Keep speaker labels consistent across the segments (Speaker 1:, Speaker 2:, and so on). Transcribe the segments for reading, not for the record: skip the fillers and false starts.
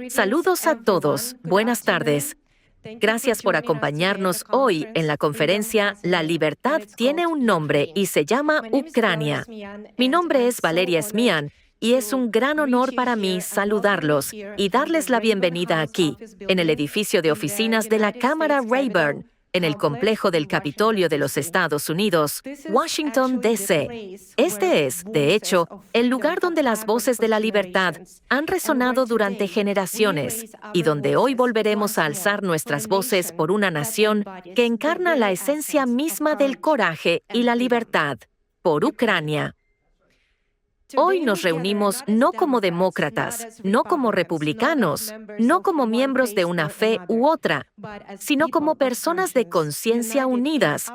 Speaker 1: Saludos a todos. Buenas tardes. Gracias por acompañarnos hoy en la conferencia La libertad tiene un nombre y se llama Ucrania. Mi nombre es Valeria Smian y es un gran honor para mí saludarlos y darles la bienvenida aquí, en el edificio de oficinas de la Cámara Rayburn, en el complejo del Capitolio de los Estados Unidos, Washington, D.C. Este es, de hecho, el lugar donde las voces de la libertad han resonado durante generaciones y donde hoy volveremos a alzar nuestras voces por una nación que encarna la esencia misma del coraje y la libertad, por Ucrania. Hoy nos reunimos no como demócratas, no como republicanos, no como miembros de una fe u otra, sino como personas de conciencia unidas,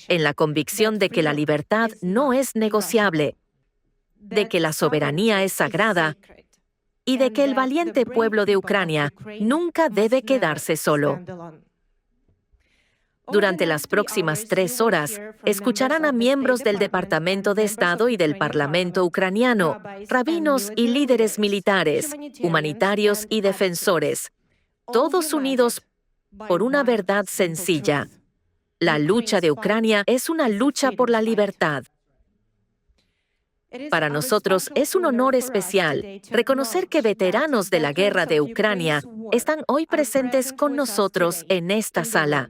Speaker 1: en la convicción de que la libertad no es negociable, de que la soberanía es sagrada y de que el valiente pueblo de Ucrania nunca debe quedarse solo. Durante las próximas 3 horas, escucharán a miembros del Departamento de Estado y del Parlamento ucraniano, rabinos y líderes militares, humanitarios y defensores, todos unidos por una verdad sencilla. La lucha de Ucrania es una lucha por la libertad. Para nosotros es un honor especial reconocer que veteranos de la guerra de Ucrania están hoy presentes con nosotros en esta sala.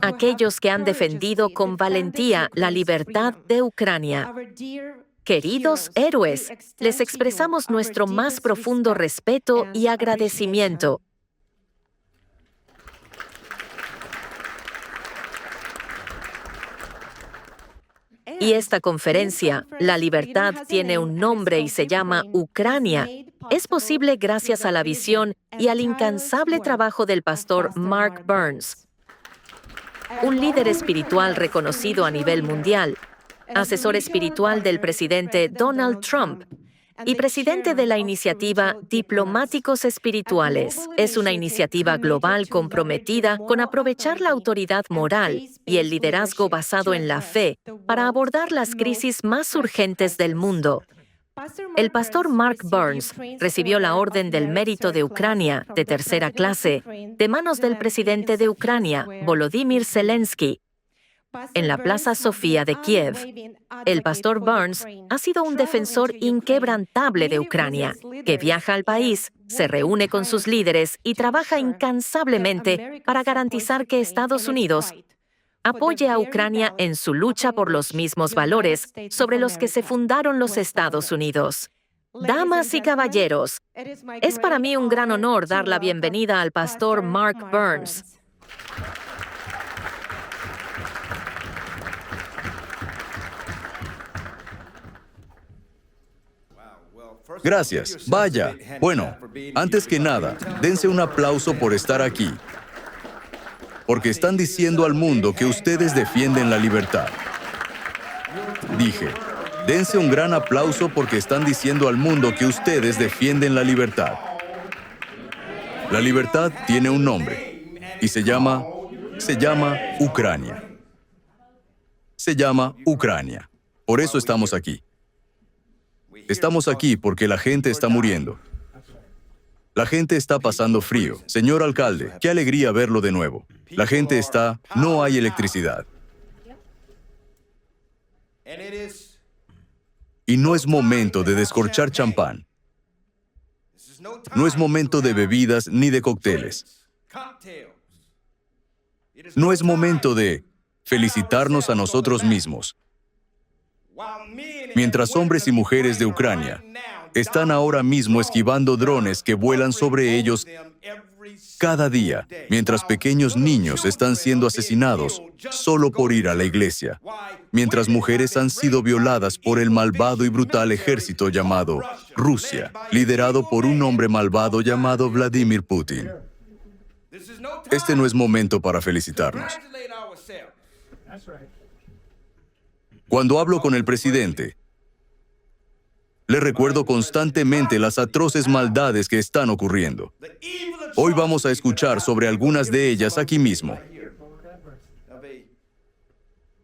Speaker 1: Aquellos que han defendido con valentía la libertad de Ucrania. Queridos héroes, les expresamos nuestro más profundo respeto y agradecimiento. Y esta conferencia, La libertad tiene un nombre y se llama Ucrania, es posible gracias a la visión y al incansable trabajo del pastor Mark Burns, un líder espiritual reconocido a nivel mundial, asesor espiritual del presidente Donald Trump y presidente de la iniciativa Diplomáticos Espirituales. Es una iniciativa global comprometida con aprovechar la autoridad moral y el liderazgo basado en la fe para abordar las crisis más urgentes del mundo. El pastor Mark Burns recibió la Orden del Mérito de Ucrania, de 3ª clase, de manos del presidente de Ucrania, Volodymyr Zelensky, en la Plaza Sofía de Kiev. El pastor Burns ha sido un defensor inquebrantable de Ucrania, que viaja al país, se reúne con sus líderes y trabaja incansablemente para garantizar que Estados Unidos apoye a Ucrania en su lucha por los mismos valores sobre los que se fundaron los Estados Unidos. Damas y caballeros, es para mí un gran honor dar la bienvenida al pastor Mark Burns.
Speaker 2: Gracias. Vaya. Bueno, antes que nada, dense un aplauso por estar aquí. Porque están diciendo al mundo que ustedes defienden la libertad. Dije, dense un gran aplauso porque están diciendo al mundo que ustedes defienden la libertad. La libertad tiene un nombre y se llama Ucrania. Se llama Ucrania. Por eso estamos aquí. Estamos aquí porque la gente está muriendo. La gente está pasando frío. Señor alcalde, qué alegría verlo de nuevo. La gente está... No hay electricidad. Y no es momento de descorchar champán. No es momento de bebidas ni de cócteles. No es momento de felicitarnos a nosotros mismos. Mientras hombres y mujeres de Ucrania están ahora mismo esquivando drones que vuelan sobre ellos cada día, mientras pequeños niños están siendo asesinados solo por ir a la iglesia, mientras mujeres han sido violadas por el malvado y brutal ejército llamado Rusia, liderado por un hombre malvado llamado Vladimir Putin. Este no es momento para felicitarnos. Cuando hablo con el presidente, le recuerdo constantemente las atroces maldades que están ocurriendo. Hoy vamos a escuchar sobre algunas de ellas aquí mismo.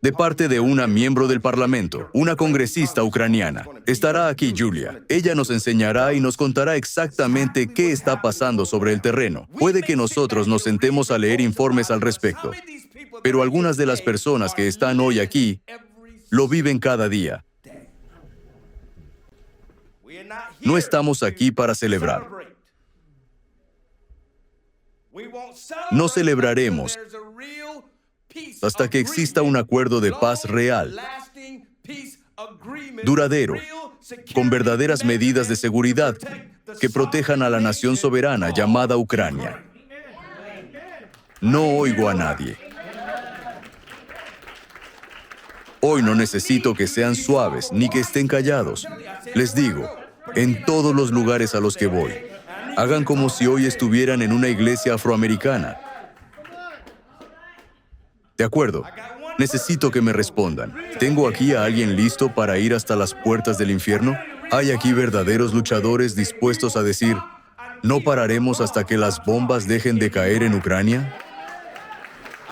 Speaker 2: de parte de una miembro del Parlamento, una congresista ucraniana. Estará aquí Julia. Ella nos enseñará y nos contará exactamente qué está pasando sobre el terreno. Puede que nosotros nos sentemos a leer informes al respecto, pero algunas de las personas que están hoy aquí lo viven cada día. No estamos aquí para celebrar. No celebraremos hasta que exista un acuerdo de paz real, duradero, con verdaderas medidas de seguridad que protejan a la nación soberana llamada Ucrania. No oigo a nadie. Hoy no necesito que sean suaves ni que estén callados. Les digo, en todos los lugares a los que voy, hagan como si hoy estuvieran en una iglesia afroamericana. De acuerdo, necesito que me respondan. ¿Tengo aquí a alguien listo para ir hasta las puertas del infierno? ¿Hay aquí verdaderos luchadores dispuestos a decir, no pararemos hasta que las bombas dejen de caer en Ucrania?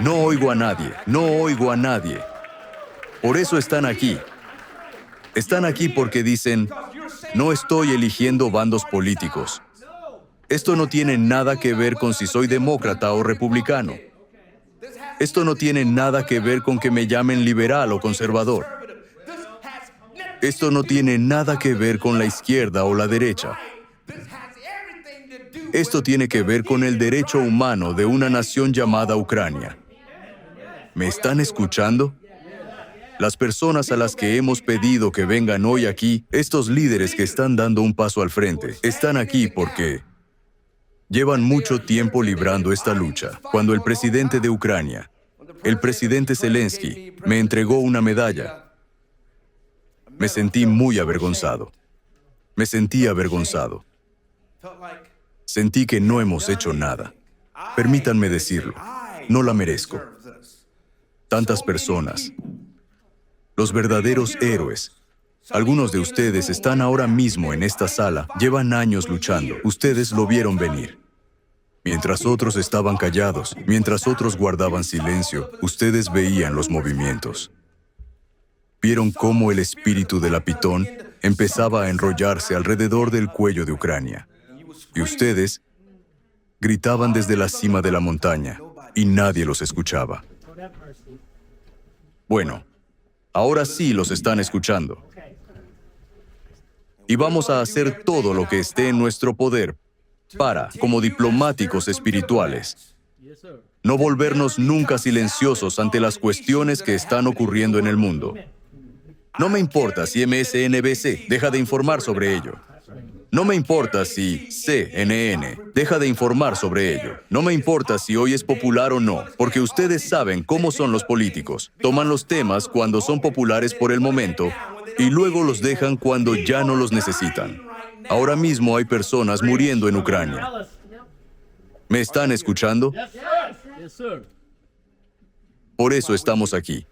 Speaker 2: No oigo a nadie, no oigo a nadie. Por eso están aquí. Están aquí porque dicen, no estoy eligiendo bandos políticos. Esto no tiene nada que ver con si soy demócrata o republicano. Esto no tiene nada que ver con que me llamen liberal o conservador. Esto no tiene nada que ver con la izquierda o la derecha. Esto tiene que ver con el derecho humano de una nación llamada Ucrania. ¿Me están escuchando? Las personas a las que hemos pedido que vengan hoy aquí, estos líderes que están dando un paso al frente, están aquí porque llevan mucho tiempo librando esta lucha. Cuando el presidente de Ucrania, el presidente Zelensky, me entregó una medalla, me sentí muy avergonzado. Me sentí avergonzado. Sentí que no hemos hecho nada. Permítanme decirlo, no la merezco. Tantas personas, los verdaderos héroes. Algunos de ustedes están ahora mismo en esta sala, llevan años luchando. Ustedes lo vieron venir. Mientras otros estaban callados, mientras otros guardaban silencio, ustedes veían los movimientos. Vieron cómo el espíritu de la Pitón empezaba a enrollarse alrededor del cuello de Ucrania. Y ustedes gritaban desde la cima de la montaña, y nadie los escuchaba. Bueno, ahora sí los están escuchando. Y vamos a hacer todo lo que esté en nuestro poder para, como diplomáticos espirituales, no volvernos nunca silenciosos ante las cuestiones que están ocurriendo en el mundo. No me importa si MSNBC deja de informar sobre ello. No me importa si CNN deja de informar sobre ello. No me importa si hoy es popular o no, porque ustedes saben cómo son los políticos. Toman los temas cuando son populares por el momento y luego los dejan cuando ya no los necesitan. Ahora mismo hay personas muriendo en Ucrania. ¿Me están escuchando? Por eso estamos aquí.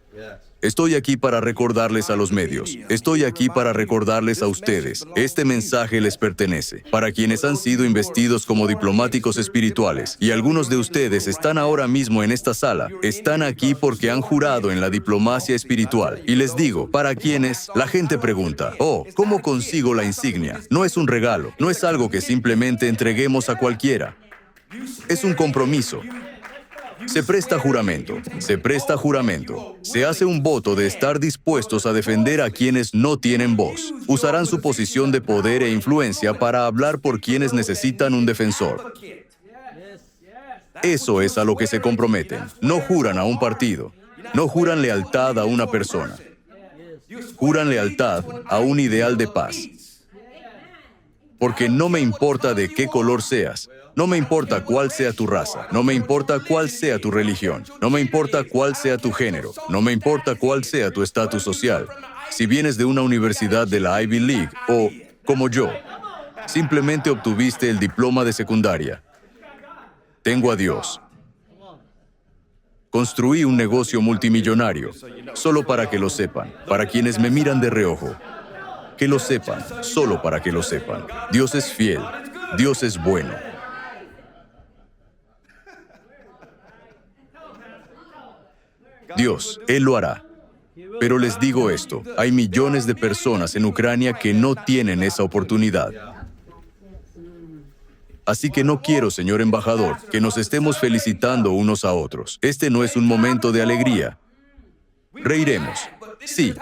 Speaker 2: Estoy aquí para recordarles a los medios. Estoy aquí para recordarles a ustedes. Este mensaje les pertenece. Para quienes han sido investidos como diplomáticos espirituales, y algunos de ustedes están ahora mismo en esta sala, están aquí porque han jurado en la diplomacia espiritual. Y les digo, para quienes la gente pregunta, oh, ¿cómo consigo la insignia? No es un regalo, no es algo que simplemente entreguemos a cualquiera. Es un compromiso. Se presta juramento, se hace un voto de estar dispuestos a defender a quienes no tienen voz. Usarán su posición de poder e influencia para hablar por quienes necesitan un defensor. Eso es a lo que se comprometen. No juran a un partido, no juran lealtad a una persona. Juran lealtad a un ideal de paz. Porque no me importa de qué color seas. No me importa cuál sea tu raza, no me importa cuál sea tu religión, no me importa cuál sea tu género, no me importa cuál sea tu estatus social. Si vienes de una universidad de la Ivy League o, como yo, simplemente obtuviste el diploma de secundaria. Tengo a Dios. Construí un negocio multimillonario, solo para que lo sepan, para quienes me miran de reojo. Que lo sepan, solo para que lo sepan. Dios es fiel, Dios es bueno. Dios, Él lo hará. Pero les digo esto, hay millones de personas en Ucrania que no tienen esa oportunidad. Así que no quiero, señor embajador, que nos estemos felicitando unos a otros. Este no es un momento de alegría. Reiremos, sí,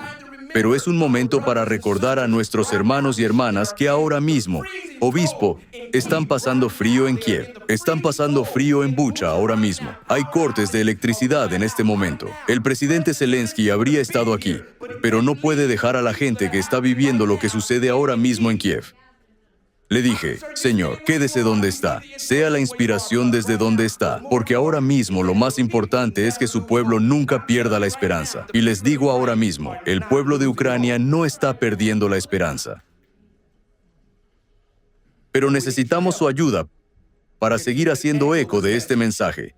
Speaker 2: pero es un momento para recordar a nuestros hermanos y hermanas que ahora mismo, obispo, están pasando frío en Kiev, están pasando frío en Bucha ahora mismo. Hay cortes de electricidad en este momento. El presidente Zelensky habría estado aquí, pero no puede dejar a la gente que está viviendo lo que sucede ahora mismo en Kiev. Le dije, Señor, quédese donde está, sea la inspiración desde donde está, porque ahora mismo lo más importante es que su pueblo nunca pierda la esperanza. Y les digo ahora mismo, el pueblo de Ucrania no está perdiendo la esperanza. Pero necesitamos su ayuda para seguir haciendo eco de este mensaje.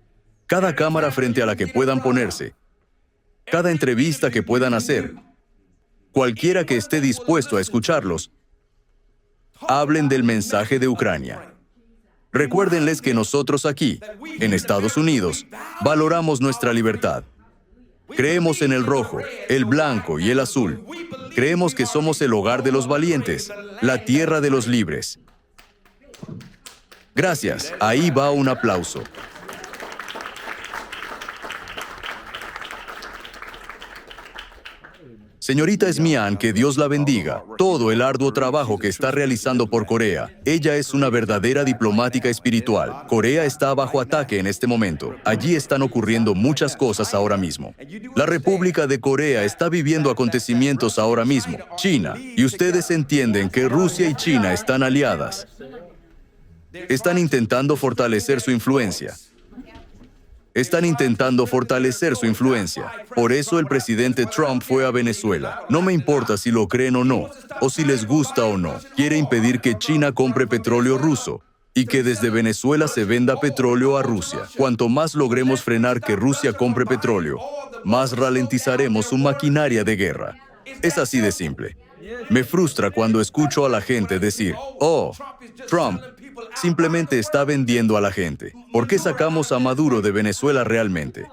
Speaker 2: Cada cámara frente a la que puedan ponerse, cada entrevista que puedan hacer, cualquiera que esté dispuesto a escucharlos, hablen del mensaje de Ucrania. Recuérdenles que nosotros aquí, en Estados Unidos, valoramos nuestra libertad. Creemos en el rojo, el blanco y el azul. Creemos que somos el hogar de los valientes, la tierra de los libres. Gracias. Ahí va un aplauso. Señorita Smian, que Dios la bendiga. Todo el arduo trabajo que está realizando por Corea. Ella es una verdadera diplomática espiritual. Corea está bajo ataque en este momento. Allí están ocurriendo muchas cosas ahora mismo. La República de Corea está viviendo acontecimientos ahora mismo. China. Y ustedes entienden que Rusia y China están aliadas. Están intentando fortalecer su influencia. Están intentando fortalecer su influencia. Por eso el presidente Trump fue a Venezuela. No me importa si lo creen o no, o si les gusta o no. Quiere impedir que China compre petróleo ruso y que desde Venezuela se venda petróleo a Rusia. Cuanto más logremos frenar que Rusia compre petróleo, más ralentizaremos su maquinaria de guerra. Es así de simple. Me frustra cuando escucho a la gente decir, oh, Trump simplemente está vendiendo a la gente. ¿Por qué sacamos a Maduro de Venezuela realmente?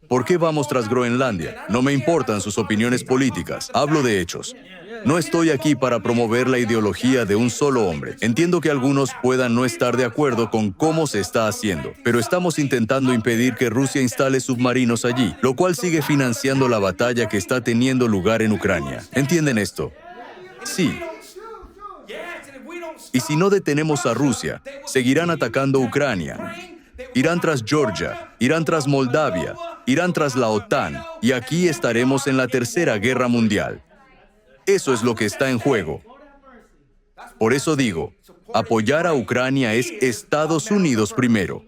Speaker 2: ¿Por qué vamos tras Groenlandia? No me importan sus opiniones políticas, hablo de hechos. No estoy aquí para promover la ideología de un solo hombre. Entiendo que algunos puedan no estar de acuerdo con cómo se está haciendo, pero estamos intentando impedir que Rusia instale submarinos allí, lo cual sigue financiando la batalla que está teniendo lugar en Ucrania. ¿Entienden esto? Sí. Y si no detenemos a Rusia, seguirán atacando Ucrania. Irán tras Georgia, irán tras Moldavia, irán tras la OTAN, y aquí estaremos en la Tercera Guerra Mundial. Eso es lo que está en juego. Por eso digo, apoyar a Ucrania es Estados Unidos primero.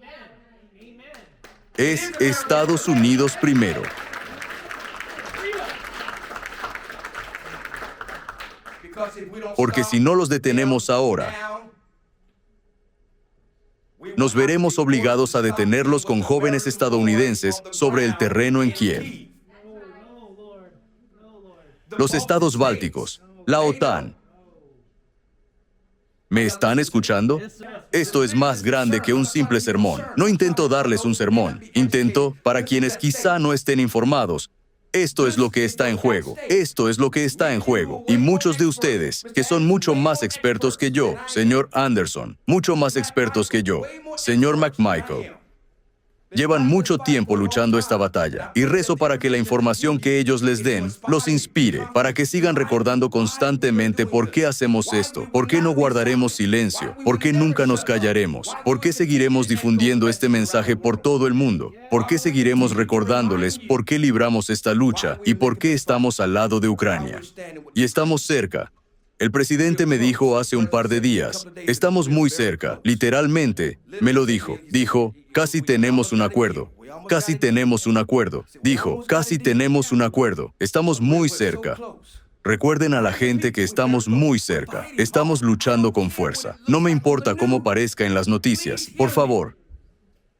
Speaker 2: Es Estados Unidos primero. Porque si no los detenemos ahora, nos veremos obligados a detenerlos con jóvenes estadounidenses sobre el terreno en Kiev. Los estados bálticos, la OTAN. ¿Me están escuchando? Esto es más grande que un simple sermón. No intento darles un sermón. Intento, para quienes quizá no estén informados, esto es lo que está en juego. Esto es lo que está en juego. Y muchos de ustedes, que son mucho más expertos que yo, señor Anderson, mucho más expertos que yo, señor McMichael, llevan mucho tiempo luchando esta batalla. Y rezo para que la información que ellos les den los inspire, para que sigan recordando constantemente por qué hacemos esto, por qué no guardaremos silencio, por qué nunca nos callaremos, por qué seguiremos difundiendo este mensaje por todo el mundo, por qué seguiremos recordándoles por qué libramos esta lucha y por qué estamos al lado de Ucrania. Y estamos cerca. El presidente me dijo hace un par de días, estamos muy cerca, literalmente, me lo dijo. Dijo, casi tenemos un acuerdo. Casi tenemos un acuerdo. Dijo, casi tenemos un acuerdo. Estamos muy cerca. Recuerden a la gente que estamos muy cerca. Estamos luchando con fuerza. No me importa cómo parezca en las noticias. Por favor,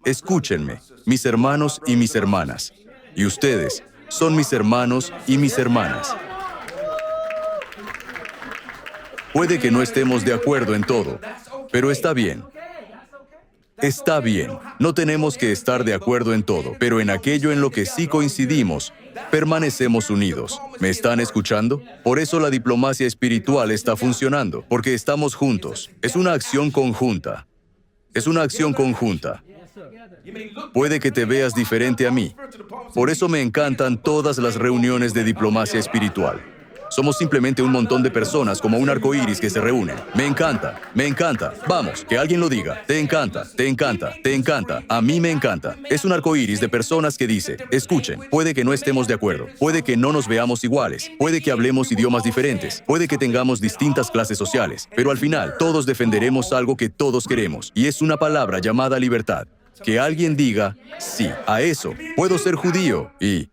Speaker 2: escúchenme, mis hermanos y mis hermanas. Y ustedes son mis hermanos y mis hermanas. Puede que no estemos de acuerdo en todo, pero está bien. Está bien, no tenemos que estar de acuerdo en todo, pero en aquello en lo que sí coincidimos, permanecemos unidos. ¿Me están escuchando? Por eso la diplomacia espiritual está funcionando, porque estamos juntos. Es una acción conjunta. Es una acción conjunta. Puede que te veas diferente a mí. Por eso me encantan todas las reuniones de diplomacia espiritual. Somos simplemente un montón de personas como un arco iris que se reúnen. Me encanta, me encanta. Vamos, que alguien lo diga. Te encanta, te encanta, te encanta. A mí me encanta. Es un arco iris de personas que dice, escuchen, puede que no estemos de acuerdo, puede que no nos veamos iguales, puede que hablemos idiomas diferentes, puede que tengamos distintas clases sociales, pero al final todos defenderemos algo que todos queremos, y es una palabra llamada libertad. Que alguien diga, sí, a eso. Puedo ser judío y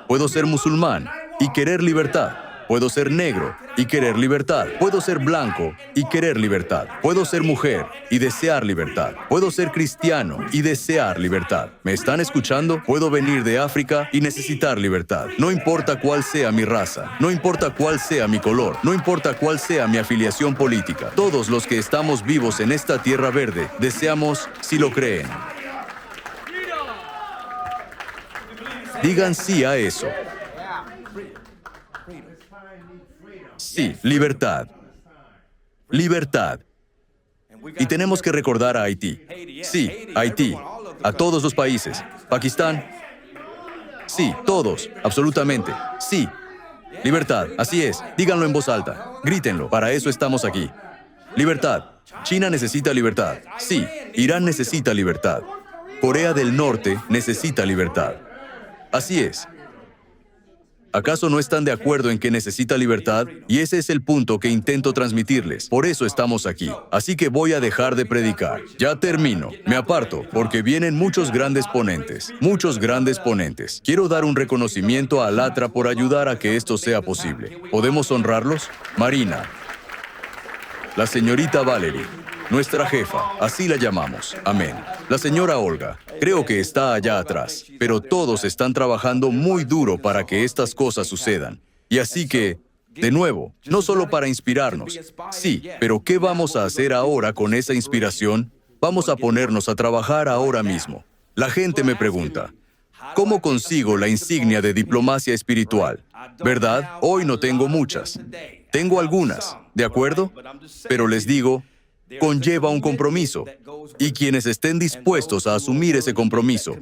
Speaker 2: puedo ser musulmán y querer libertad. Puedo ser negro y querer libertad. Puedo ser blanco y querer libertad. Puedo ser mujer y desear libertad. Puedo ser cristiano y desear libertad. ¿Me están escuchando? Puedo venir de África y necesitar libertad. No importa cuál sea mi raza, no importa cuál sea mi color, no importa cuál sea mi afiliación política. Todos los que estamos vivos en esta tierra verde deseamos, si lo creen. Digan sí a eso. Sí, libertad. Libertad. Y tenemos que recordar a Haití. Sí, Haití. A todos los países. Pakistán. Sí, todos. Absolutamente. Sí. Libertad. Así es. Díganlo en voz alta. Grítenlo. Para eso estamos aquí. Libertad. China necesita libertad. Sí. Irán necesita libertad. Corea del Norte necesita libertad. Así es. ¿Acaso no están de acuerdo en que necesita libertad? Y ese es el punto que intento transmitirles. Por eso estamos aquí. Así que voy a dejar de predicar. Ya termino. Me aparto, porque vienen muchos grandes ponentes. Muchos grandes ponentes. Quiero dar un reconocimiento a Alatra por ayudar a que esto sea posible. ¿Podemos honrarlos? Marina. La señorita Valerie. Nuestra jefa, así la llamamos. Amén. La señora Olga, creo que está allá atrás, pero todos están trabajando muy duro para que estas cosas sucedan. Y así que, de nuevo, no solo para inspirarnos. Sí, pero ¿qué vamos a hacer ahora con esa inspiración? Vamos a ponernos a trabajar ahora mismo. La gente me pregunta, ¿cómo consigo la insignia de diplomacia espiritual? ¿Verdad? Hoy no tengo muchas. Tengo algunas, ¿de acuerdo? Pero les digo, conlleva un compromiso, y quienes estén dispuestos a asumir ese compromiso,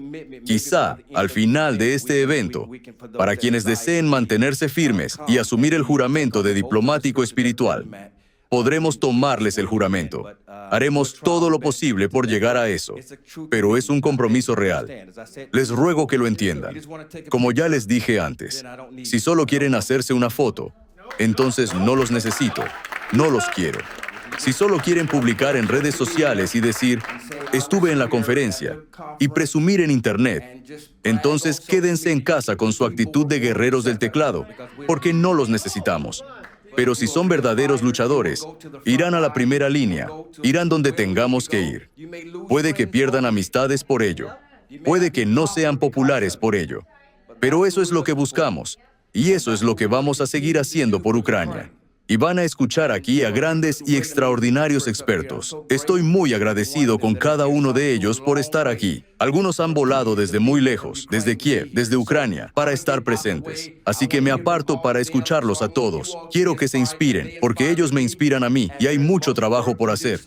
Speaker 2: quizá al final de este evento, para quienes deseen mantenerse firmes y asumir el juramento de diplomático espiritual, podremos tomarles el juramento. Haremos todo lo posible por llegar a eso, pero es un compromiso real. Les ruego que lo entiendan. Como ya les dije antes, si solo quieren hacerse una foto, entonces no los necesito, no los quiero. Si solo quieren publicar en redes sociales y decir, estuve en la conferencia, y presumir en Internet, entonces quédense en casa con su actitud de guerreros del teclado, porque no los necesitamos. Pero si son verdaderos luchadores, irán a la primera línea, irán donde tengamos que ir. Puede que pierdan amistades por ello, puede que no sean populares por ello, pero eso es lo que buscamos, y eso es lo que vamos a seguir haciendo por Ucrania. Y van a escuchar aquí a grandes y extraordinarios expertos. Estoy muy agradecido con cada uno de ellos por estar aquí. Algunos han volado desde muy lejos, desde Kiev, desde Ucrania, para estar presentes. Así que me aparto para escucharlos a todos. Quiero que se inspiren, porque ellos me inspiran a mí, y hay mucho trabajo por hacer.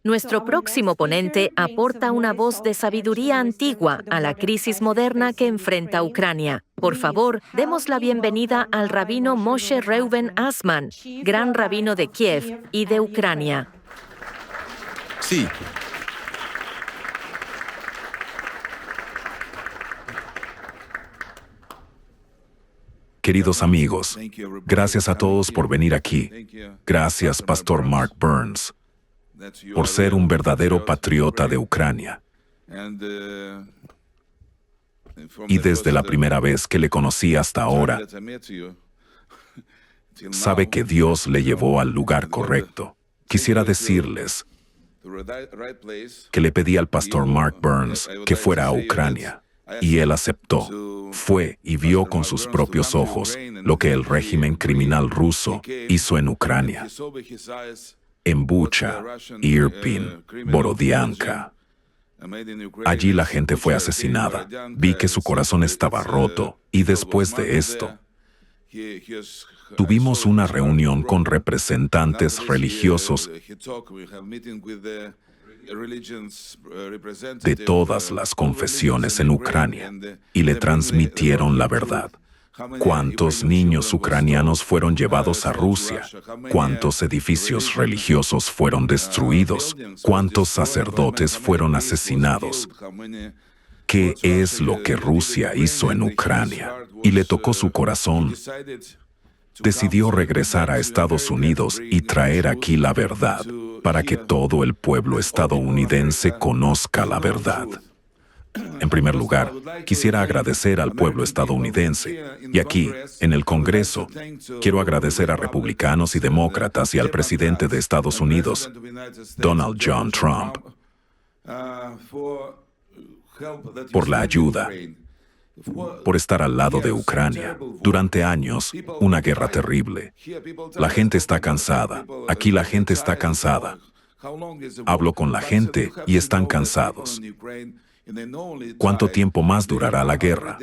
Speaker 1: Nuestro próximo ponente aporta una voz de sabiduría antigua a la crisis moderna que enfrenta Ucrania. Por favor, demos la bienvenida al rabino Moshe Reuven Asman, gran rabino de Kiev y de Ucrania.
Speaker 2: Sí.
Speaker 3: Queridos amigos, gracias a todos por venir aquí. Gracias, Pastor Mark Burns, por ser un verdadero patriota de Ucrania. Y desde la primera vez que le conocí hasta ahora, sabe que Dios le llevó al lugar correcto. Quisiera decirles que le pedí al Pastor Mark Burns que fuera a Ucrania. y él aceptó. Fue y vio con sus propios ojos lo que el régimen criminal ruso hizo en Ucrania, en Bucha, Irpin, Borodianka. Allí la gente fue asesinada. Vi que su corazón estaba roto y después de esto, tuvimos una reunión con representantes religiosos de todas las confesiones en Ucrania y le transmitieron la verdad. ¿Cuántos niños ucranianos fueron llevados a Rusia? ¿Cuántos edificios religiosos fueron destruidos? ¿Cuántos sacerdotes fueron asesinados? ¿Qué es lo que Rusia hizo en Ucrania? Y le tocó su corazón. Decidió regresar a Estados Unidos y traer aquí la verdad, para que todo el pueblo estadounidense conozca la verdad. En primer lugar, quisiera agradecer al pueblo estadounidense. Y aquí, en el Congreso, quiero agradecer a republicanos y demócratas y al presidente de Estados Unidos, Donald John Trump, por la ayuda, por estar al lado de Ucrania. Durante años, una guerra terrible. La gente está cansada. Aquí la gente está cansada. Hablo con la gente y están cansados. ¿Cuánto tiempo más durará la guerra?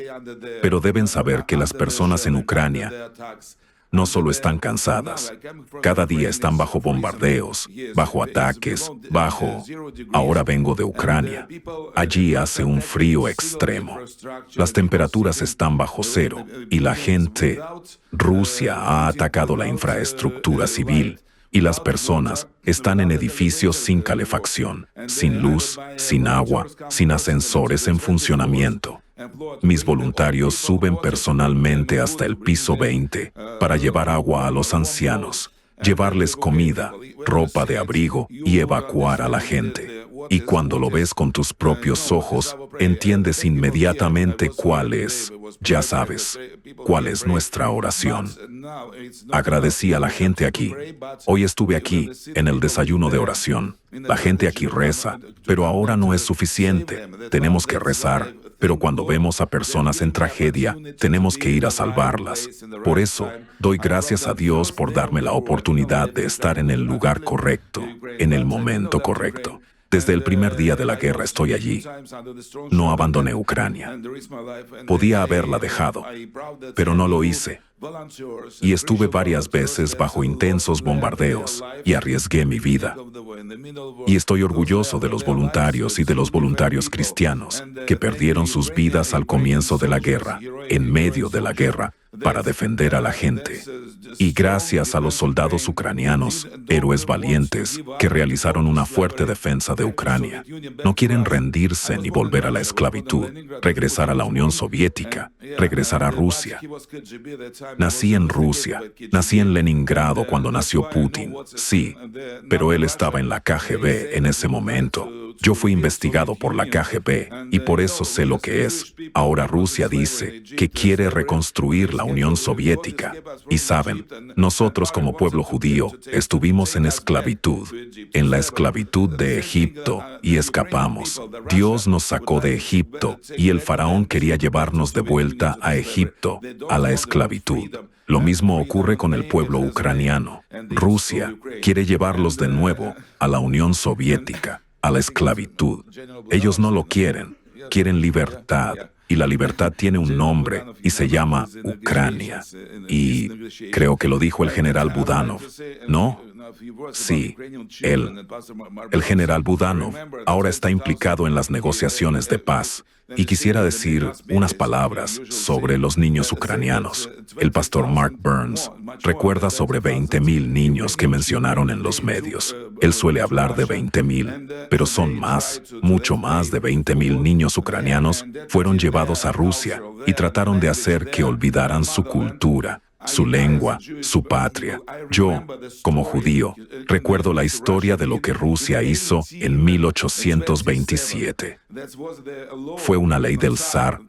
Speaker 3: Pero deben saber que las personas en Ucrania no solo están cansadas, cada día están bajo bombardeos, bajo ataques, Ahora vengo de Ucrania. Allí hace un frío extremo. Las temperaturas están bajo cero y la gente, Rusia ha atacado la infraestructura civil y las personas están en edificios sin calefacción, sin luz, sin agua, sin ascensores en funcionamiento. Mis voluntarios suben personalmente hasta el piso 20 para llevar agua a los ancianos, llevarles comida, ropa de abrigo y evacuar a la gente. Y cuando lo ves con tus propios ojos, entiendes inmediatamente cuál es, ya sabes, cuál es nuestra oración. Agradecí a la gente aquí. Hoy estuve aquí, en el desayuno de oración. La gente aquí reza, pero ahora no es suficiente. Tenemos que rezar. Pero cuando vemos a personas en tragedia, tenemos que ir a salvarlas. Por eso, doy gracias a Dios por darme la oportunidad de estar en el lugar correcto, en el momento correcto. Desde el primer día de la guerra estoy allí. No abandoné Ucrania. Podía haberla dejado, pero no lo hice. Y estuve varias veces bajo intensos bombardeos y arriesgué mi vida. Y estoy orgulloso de los voluntarios y de los voluntarios cristianos que perdieron sus vidas al comienzo de la guerra, en medio de la guerra, para defender a la gente. Y gracias a los soldados ucranianos, héroes valientes, que realizaron una fuerte defensa de Ucrania. No quieren rendirse ni volver a la esclavitud, regresar a la Unión Soviética, regresar a Rusia. Nací en Rusia, nací en Leningrado cuando nació Putin, sí, pero él estaba en la KGB en ese momento. Yo fui investigado por la KGB y por eso sé lo que es. Ahora Rusia dice que quiere reconstruir la Unión Soviética. Y saben, nosotros como pueblo judío estuvimos en esclavitud, en la esclavitud de Egipto, y escapamos. Dios nos sacó de Egipto y el faraón quería llevarnos de vuelta a Egipto, a la esclavitud. Lo mismo ocurre con el pueblo ucraniano. Rusia quiere llevarlos de nuevo a la Unión Soviética, a la esclavitud. Ellos no lo quieren, quieren libertad. Y la libertad tiene un nombre y se llama Ucrania. Y creo que lo dijo el general Budanov, ¿no? Sí, el general Budanov ahora está implicado en las negociaciones de paz. Y quisiera decir unas palabras sobre los niños ucranianos. El pastor Mark Burns recuerda sobre 20,000 niños que mencionaron en los medios. Él suele hablar de 20,000, pero son más, mucho más de 20,000 niños ucranianos fueron llevados a Rusia y trataron de hacer que olvidaran su cultura, su lengua, su patria. Yo, como judío, recuerdo la historia de lo que Rusia hizo en 1827. Fue una ley del zar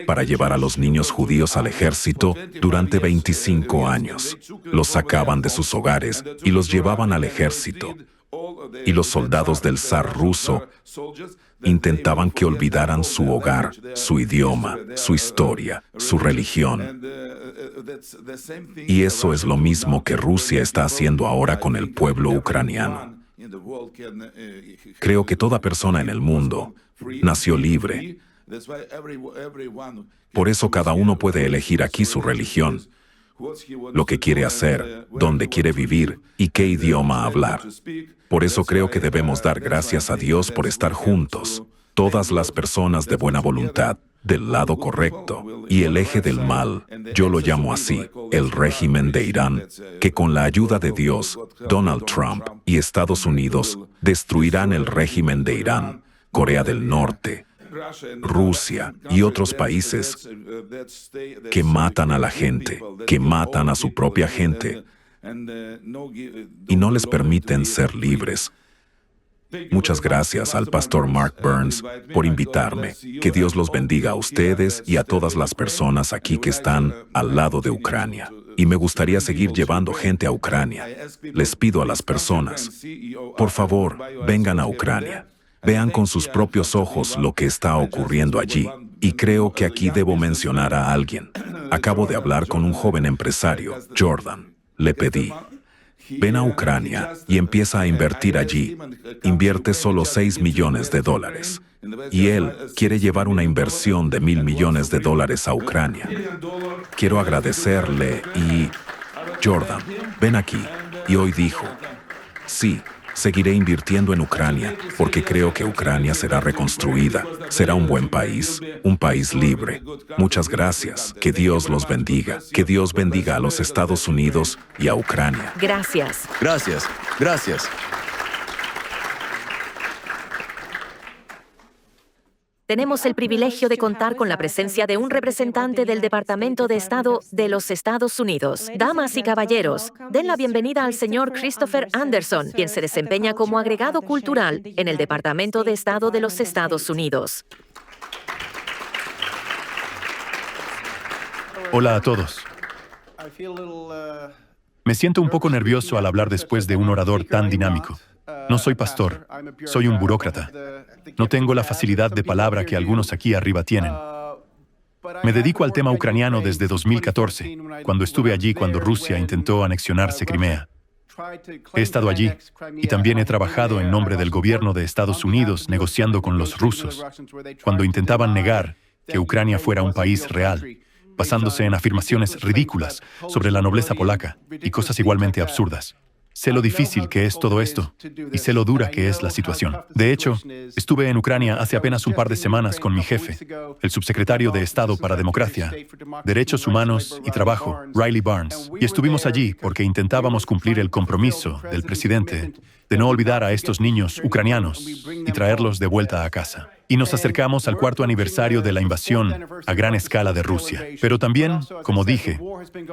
Speaker 3: para llevar a los niños judíos al ejército durante 25 años. Los sacaban de sus hogares y los llevaban al ejército. Y los soldados del zar ruso intentaban que olvidaran su hogar, su idioma, su historia, su religión. Y eso es lo mismo que Rusia está haciendo ahora con el pueblo ucraniano. Creo que toda persona en el mundo nació libre. Por eso cada uno puede elegir aquí su religión, lo que quiere hacer, dónde quiere vivir y qué idioma hablar. Por eso creo que debemos dar gracias a Dios por estar juntos, todas las personas de buena voluntad, del lado correcto, y el eje del mal, yo lo llamo así, el régimen de Irán, que con la ayuda de Dios, Donald Trump y Estados Unidos destruirán el régimen de Irán, Corea del Norte, Rusia y otros países que matan a la gente, que matan a su propia gente y no les permiten ser libres. Muchas gracias al pastor Mark Burns por invitarme. Que Dios los bendiga a ustedes y a todas las personas aquí que están al lado de Ucrania. Y me gustaría seguir llevando gente a Ucrania. Les pido a las personas, por favor, vengan a Ucrania. Vean con sus propios ojos lo que está ocurriendo allí. Y creo que aquí debo mencionar a alguien. Acabo de hablar con un joven empresario, Jordan. Le pedí, ven a Ucrania y empieza a invertir allí. Invierte solo $6 millones. Y él quiere llevar una inversión de $1.000 millones a Ucrania. Quiero agradecerle y... Jordan, ven aquí. Y hoy dijo, sí, seguiré invirtiendo en Ucrania, porque creo que Ucrania será reconstruida, será un buen país, un país libre. Muchas gracias. Que Dios los bendiga. Que Dios bendiga a los Estados Unidos y a Ucrania.
Speaker 1: Gracias.
Speaker 2: Gracias. Gracias.
Speaker 1: Tenemos el privilegio de contar con la presencia de un representante del Departamento de Estado de los Estados Unidos. Damas y caballeros, den la bienvenida al señor Christopher Anderson, quien se desempeña como agregado cultural en el Departamento de Estado de los Estados Unidos.
Speaker 4: Hola a todos. Me siento un poco nervioso al hablar después de un orador tan dinámico. No soy pastor, soy un burócrata. No tengo la facilidad de palabra que algunos aquí arriba tienen. Me dedico al tema ucraniano desde 2014, cuando estuve allí cuando Rusia intentó anexionarse Crimea. He estado allí y también he trabajado en nombre del gobierno de Estados Unidos negociando con los rusos, cuando intentaban negar que Ucrania fuera un país real, basándose en afirmaciones ridículas sobre la nobleza polaca y cosas igualmente absurdas. Sé lo difícil que es todo esto y sé lo dura que es la situación. De hecho, estuve en Ucrania hace apenas un par de semanas con mi jefe, el subsecretario de Estado para Democracia, Derechos Humanos y Trabajo, Riley Barnes, y estuvimos allí porque intentábamos cumplir el compromiso del presidente de no olvidar a estos niños ucranianos y traerlos de vuelta a casa. Y nos acercamos al 4º aniversario de la invasión a gran escala de Rusia. Pero también, como dije,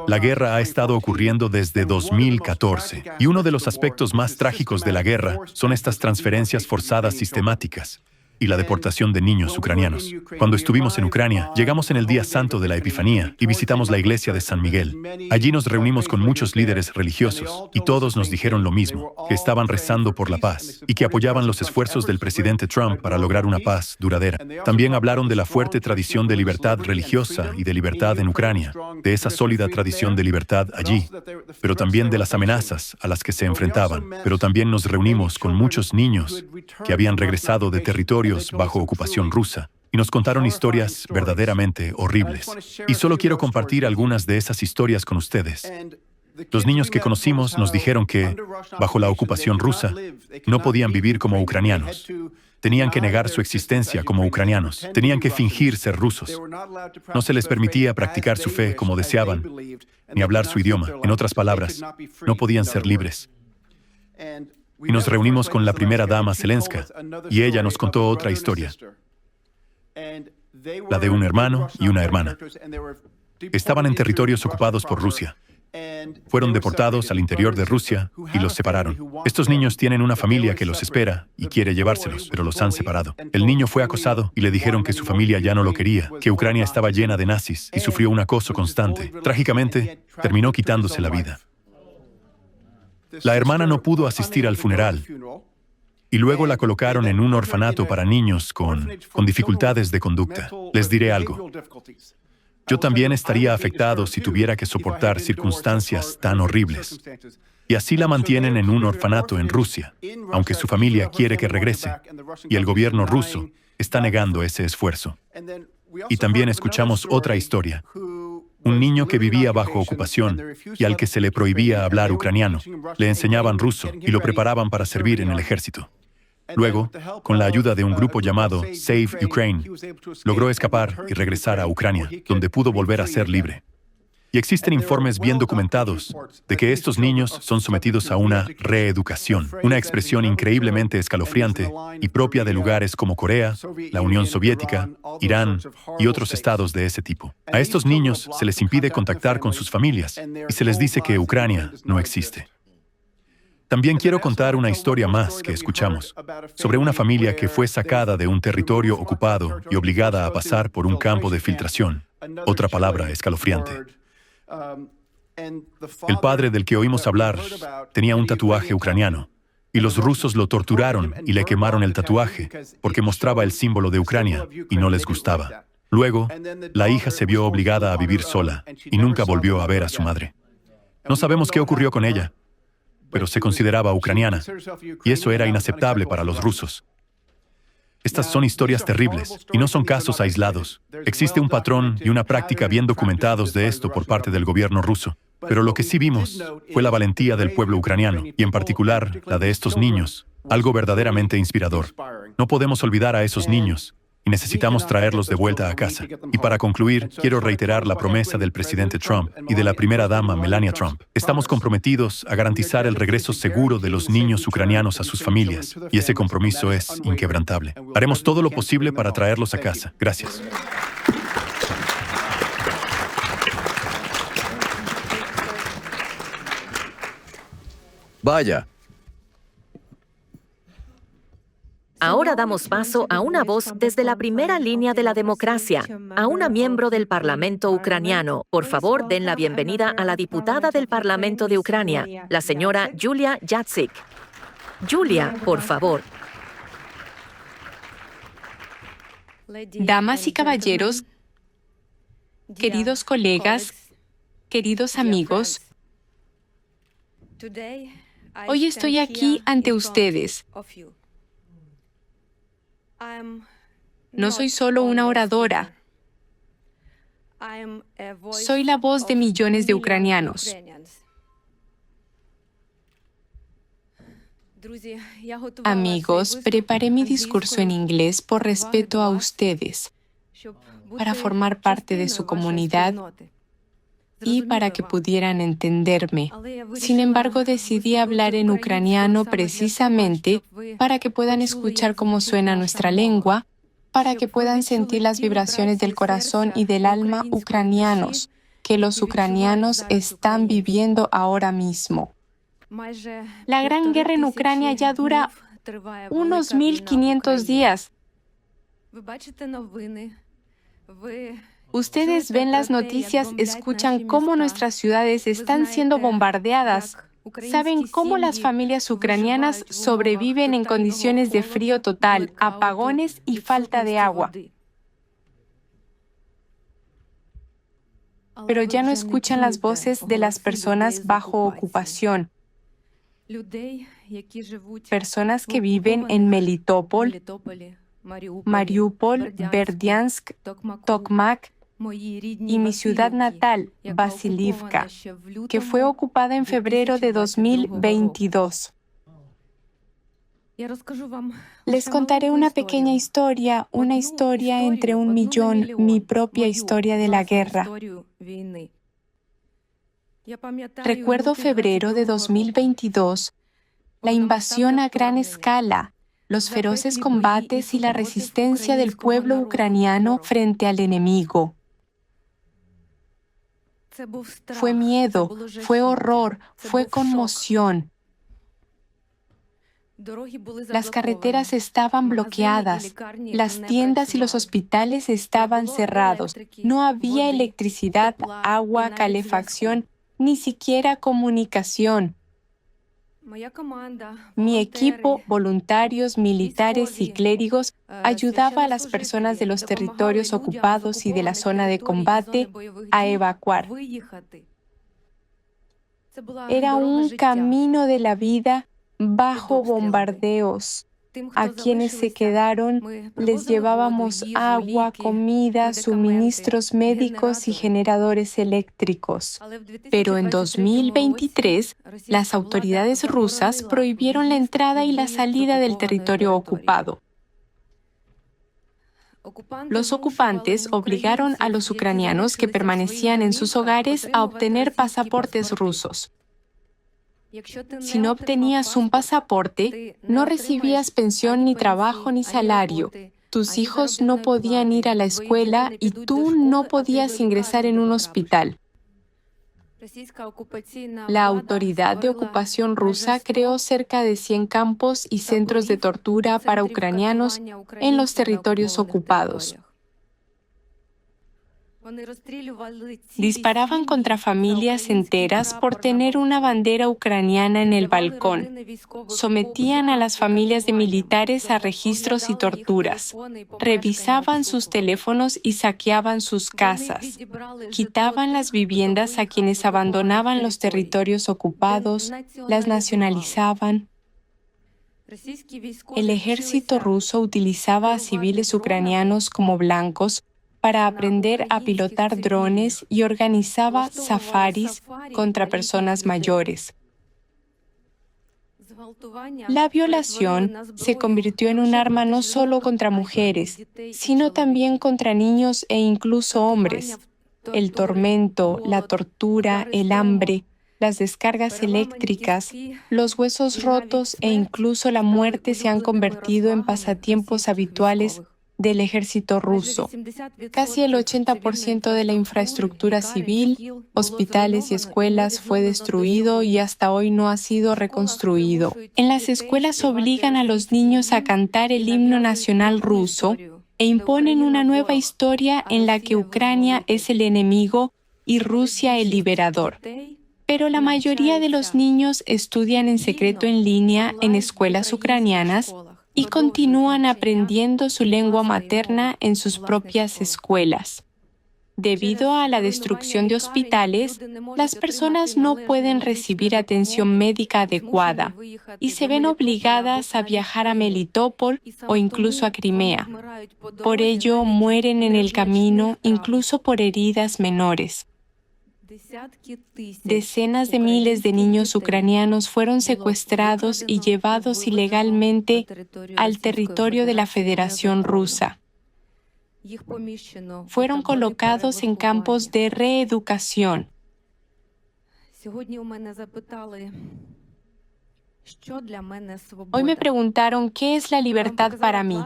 Speaker 4: la guerra ha estado ocurriendo desde 2014. Y uno de los aspectos más trágicos de la guerra son estas transferencias forzadas sistemáticas y la deportación de niños ucranianos. Cuando estuvimos en Ucrania, llegamos en el día santo de la Epifanía y visitamos la iglesia de San Miguel. Allí nos reunimos con muchos líderes religiosos y todos nos dijeron lo mismo, que estaban rezando por la paz y que apoyaban los esfuerzos del presidente Trump para lograr una paz duradera. También hablaron de la fuerte tradición de libertad religiosa y de libertad en Ucrania, de esa sólida tradición de libertad allí, pero también de las amenazas a las que se enfrentaban. Pero también nos reunimos con muchos niños que habían regresado de territorios bajo ocupación rusa y nos contaron historias verdaderamente horribles. Y solo quiero compartir algunas de esas historias con ustedes. Los niños que conocimos nos dijeron que, bajo la ocupación rusa, no podían vivir como ucranianos. Tenían que negar su existencia como ucranianos. Tenían que fingir ser rusos. No se les permitía practicar su fe como deseaban, ni hablar su idioma. En otras palabras, no podían ser libres. Y nos reunimos con la primera dama Zelenska, y ella nos contó otra historia, la de un hermano y una hermana. Estaban en territorios ocupados por Rusia. Fueron deportados al interior de Rusia y los separaron. Estos niños tienen una familia que los espera y quiere llevárselos, pero los han separado. El niño fue acosado y le dijeron que su familia ya no lo quería, que Ucrania estaba llena de nazis y sufrió un acoso constante. Trágicamente, terminó quitándose la vida. La hermana no pudo asistir al funeral y luego la colocaron en un orfanato para niños con dificultades de conducta. Les diré algo. Yo también estaría afectado si tuviera que soportar circunstancias tan horribles. Y así la mantienen en un orfanato en Rusia, aunque su familia quiere que regrese, y el gobierno ruso está negando ese esfuerzo. Y también escuchamos otra historia. Un niño que vivía bajo ocupación y al que se le prohibía hablar ucraniano, le enseñaban ruso y lo preparaban para servir en el ejército. Luego, con la ayuda de un grupo llamado Save Ukraine, logró escapar y regresar a Ucrania, donde pudo volver a ser libre. Y existen informes bien documentados de que estos niños son sometidos a una reeducación, una expresión increíblemente escalofriante y propia de lugares como Corea, la Unión Soviética, Irán y otros estados de ese tipo. A estos niños se les impide contactar con sus familias y se les dice que Ucrania no existe. También quiero contar una historia más que escuchamos, sobre una familia que fue sacada de un territorio ocupado y obligada a pasar por un campo de filtración. Otra palabra escalofriante. El padre del que oímos hablar tenía un tatuaje ucraniano, y los rusos lo torturaron y le quemaron el tatuaje porque mostraba el símbolo de Ucrania y no les gustaba. Luego, la hija se vio obligada a vivir sola y nunca volvió a ver a su madre. No sabemos qué ocurrió con ella, pero se consideraba ucraniana, y eso era inaceptable para los rusos. Estas son historias terribles, y no son casos aislados. Existe un patrón y una práctica bien documentados de esto por parte del gobierno ruso. Pero lo que sí vimos fue la valentía del pueblo ucraniano, y en particular la de estos niños, algo verdaderamente inspirador. No podemos olvidar a esos niños, y necesitamos traerlos de vuelta a casa. Y para concluir, quiero reiterar la promesa del presidente Trump y de la primera dama Melania Trump. Estamos comprometidos a garantizar el regreso seguro de los niños ucranianos a sus familias, y ese compromiso es inquebrantable. Haremos todo lo posible para traerlos a casa. Gracias.
Speaker 2: Vaya.
Speaker 1: Ahora damos paso a una voz desde la primera línea de la democracia, a una miembro del Parlamento ucraniano. Por favor, den la bienvenida a la diputada del Parlamento de Ucrania, la señora Yulia Yatsyk. Yulia, por favor.
Speaker 5: Damas y caballeros, queridos colegas, queridos amigos, hoy estoy aquí ante ustedes. No soy solo una oradora. Soy la voz de millones de ucranianos. Amigos, preparé mi discurso en inglés por respeto a ustedes, para formar parte de su comunidad y para que pudieran entenderme. Sin embargo, decidí hablar en ucraniano precisamente para que puedan escuchar cómo suena nuestra lengua, para que puedan sentir las vibraciones del corazón y del alma ucranianos, que los ucranianos están viviendo ahora mismo. La gran guerra en Ucrania ya dura unos 1500 días. Ustedes ven las noticias, escuchan cómo nuestras ciudades están siendo bombardeadas. Saben cómo las familias ucranianas sobreviven en condiciones de frío total, apagones y falta de agua. Pero ya no escuchan las voces de las personas bajo ocupación. Personas que viven en Melitopol, Mariupol, Berdiansk, Tokmak y mi ciudad natal, Vasilivka, que fue ocupada en febrero de 2022. Les contaré una pequeña historia, una historia entre 1 millón, mi propia historia de la guerra. Recuerdo febrero de 2022, la invasión a gran escala, los feroces combates y la resistencia del pueblo ucraniano frente al enemigo. Fue miedo, fue horror, fue conmoción. Las carreteras estaban bloqueadas, las tiendas y los hospitales estaban cerrados. No había electricidad, agua, calefacción, ni siquiera comunicación. Mi equipo, voluntarios, militares y clérigos, ayudaba a las personas de los territorios ocupados y de la zona de combate a evacuar. Era un camino de la vida bajo bombardeos. A quienes se quedaron les llevábamos agua, comida, suministros médicos y generadores eléctricos. Pero en 2023, las autoridades rusas prohibieron la entrada y la salida del territorio ocupado. Los ocupantes obligaron a los ucranianos que permanecían en sus hogares a obtener pasaportes rusos. Si no obtenías un pasaporte, no recibías pensión ni trabajo ni salario. Tus hijos no podían ir a la escuela y tú no podías ingresar en un hospital. La autoridad de ocupación rusa creó cerca de 100 campos y centros de tortura para ucranianos en los territorios ocupados. Disparaban contra familias enteras por tener una bandera ucraniana en el balcón. Sometían a las familias de militares a registros y torturas. Revisaban sus teléfonos y saqueaban sus casas. Quitaban las viviendas a quienes abandonaban los territorios ocupados, las nacionalizaban. El ejército ruso utilizaba a civiles ucranianos como blancos para aprender a pilotar drones y organizaba safaris contra personas mayores. La violación se convirtió en un arma no solo contra mujeres, sino también contra niños e incluso hombres. El tormento, la tortura, el hambre, las descargas eléctricas, los huesos rotos e incluso la muerte se han convertido en pasatiempos habituales del ejército ruso. Casi el 80% de la infraestructura civil, hospitales y escuelas fue destruido y hasta hoy no ha sido reconstruido. En las escuelas obligan a los niños a cantar el himno nacional ruso e imponen una nueva historia en la que Ucrania es el enemigo y Rusia el liberador. Pero la mayoría de los niños estudian en secreto en línea en escuelas ucranianas y continúan aprendiendo su lengua materna en sus propias escuelas. Debido a la destrucción de hospitales, las personas no pueden recibir atención médica adecuada y se ven obligadas a viajar a Melitopol o incluso a Crimea. Por ello, mueren en el camino, incluso por heridas menores. Decenas de miles de niños ucranianos fueron secuestrados y llevados ilegalmente al territorio de la Federación Rusa. Fueron colocados en campos de reeducación. Hoy me preguntaron qué es la libertad para mí.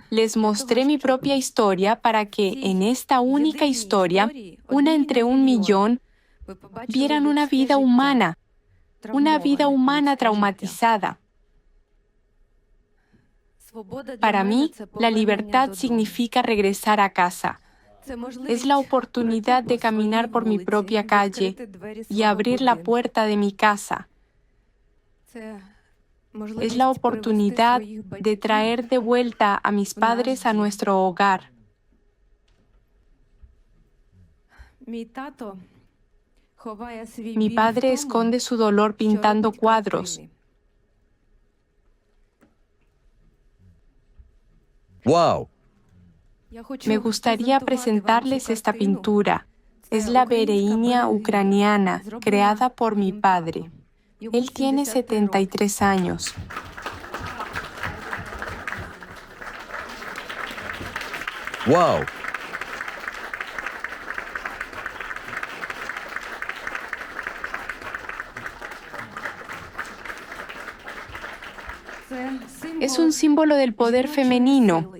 Speaker 5: Les mostré mi propia historia para que en esta única historia, una entre 1 millón, vieran una vida humana traumatizada. Para mí, la libertad significa regresar a casa. Es la oportunidad de caminar por mi propia calle y abrir la puerta de mi casa. Es la oportunidad de traer de vuelta a mis padres a nuestro hogar. Mi padre esconde su dolor pintando cuadros.
Speaker 2: ¡Wow!
Speaker 5: Me gustaría presentarles esta pintura. Es la Bereinia ucraniana, creada por mi padre. Él tiene 73 años.
Speaker 2: ¡Wow!
Speaker 5: Es un símbolo del poder femenino,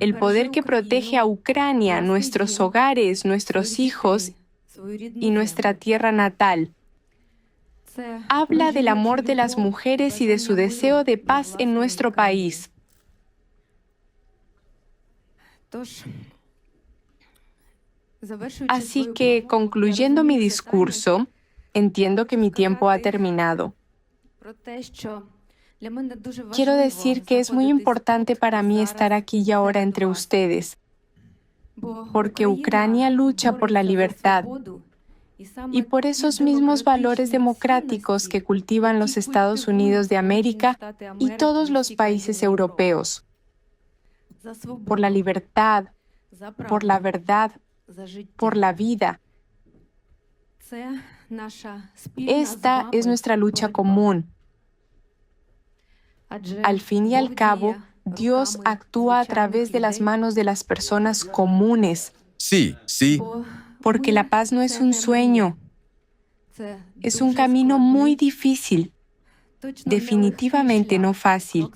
Speaker 5: el poder que protege a Ucrania, nuestros hogares, nuestros hijos y nuestra tierra natal. Habla del amor de las mujeres y de su deseo de paz en nuestro país. Así que, concluyendo mi discurso, Entiendo que mi tiempo ha terminado. Quiero decir que es muy importante para mí estar aquí y ahora entre ustedes, porque Ucrania lucha por la libertad y por esos mismos valores democráticos que cultivan los Estados Unidos de América y todos los países europeos. Por la libertad, por la verdad, por la vida. Esta es nuestra lucha común. Al fin y al cabo, Dios actúa a través de las manos de las personas comunes,
Speaker 2: Sí, sí,
Speaker 5: porque la paz no es un sueño, es un camino muy difícil, definitivamente no fácil,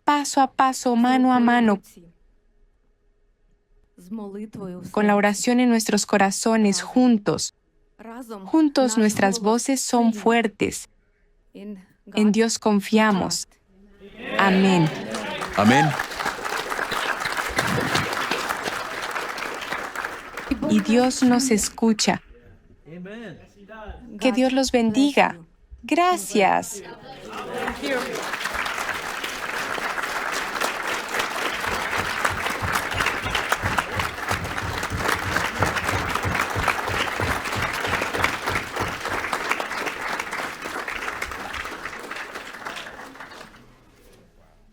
Speaker 5: paso a paso, mano a mano, con la oración en nuestros corazones, juntos. Juntos nuestras voces son fuertes. En Dios confiamos. Amén.
Speaker 2: amén.
Speaker 5: Y Dios nos escucha. Que Dios los bendiga. Gracias.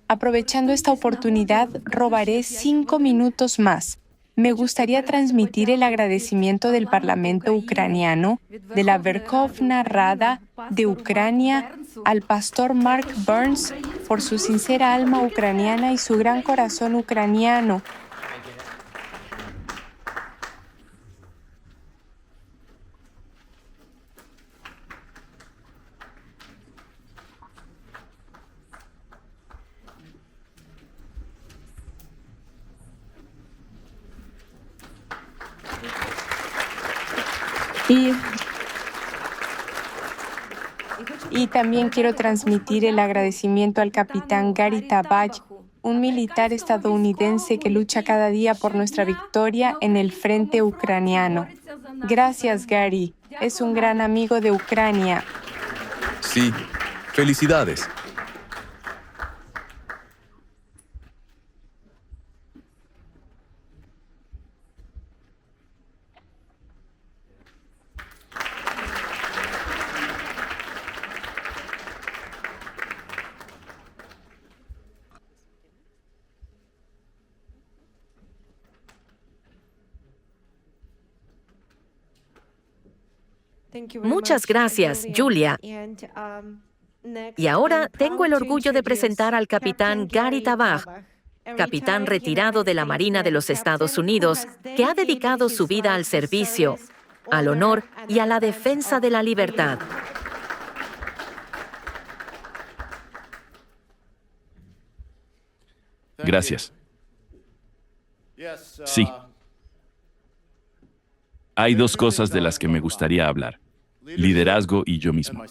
Speaker 5: Aprovechando esta oportunidad, robaré 5 minutos más. Me gustaría transmitir el agradecimiento del Parlamento ucraniano, de la Verkhovna Rada de Ucrania, al pastor Mark Burns por su sincera alma ucraniana y su gran corazón ucraniano. Y también quiero transmitir el agradecimiento al capitán Gary Tabaj, un militar estadounidense que lucha cada día por nuestra victoria en el frente ucraniano. Gracias, Gary. Es un gran amigo de Ucrania.
Speaker 2: Sí, felicidades.
Speaker 1: Muchas gracias, Julia. Y ahora tengo el orgullo de presentar al capitán Gary Tabaj, capitán retirado de la Marina de los Estados Unidos, que ha dedicado su vida al servicio, al honor y a la defensa de la libertad.
Speaker 6: Gracias. Sí. Hay dos cosas de las que me gustaría hablar: liderazgo y yo mismo.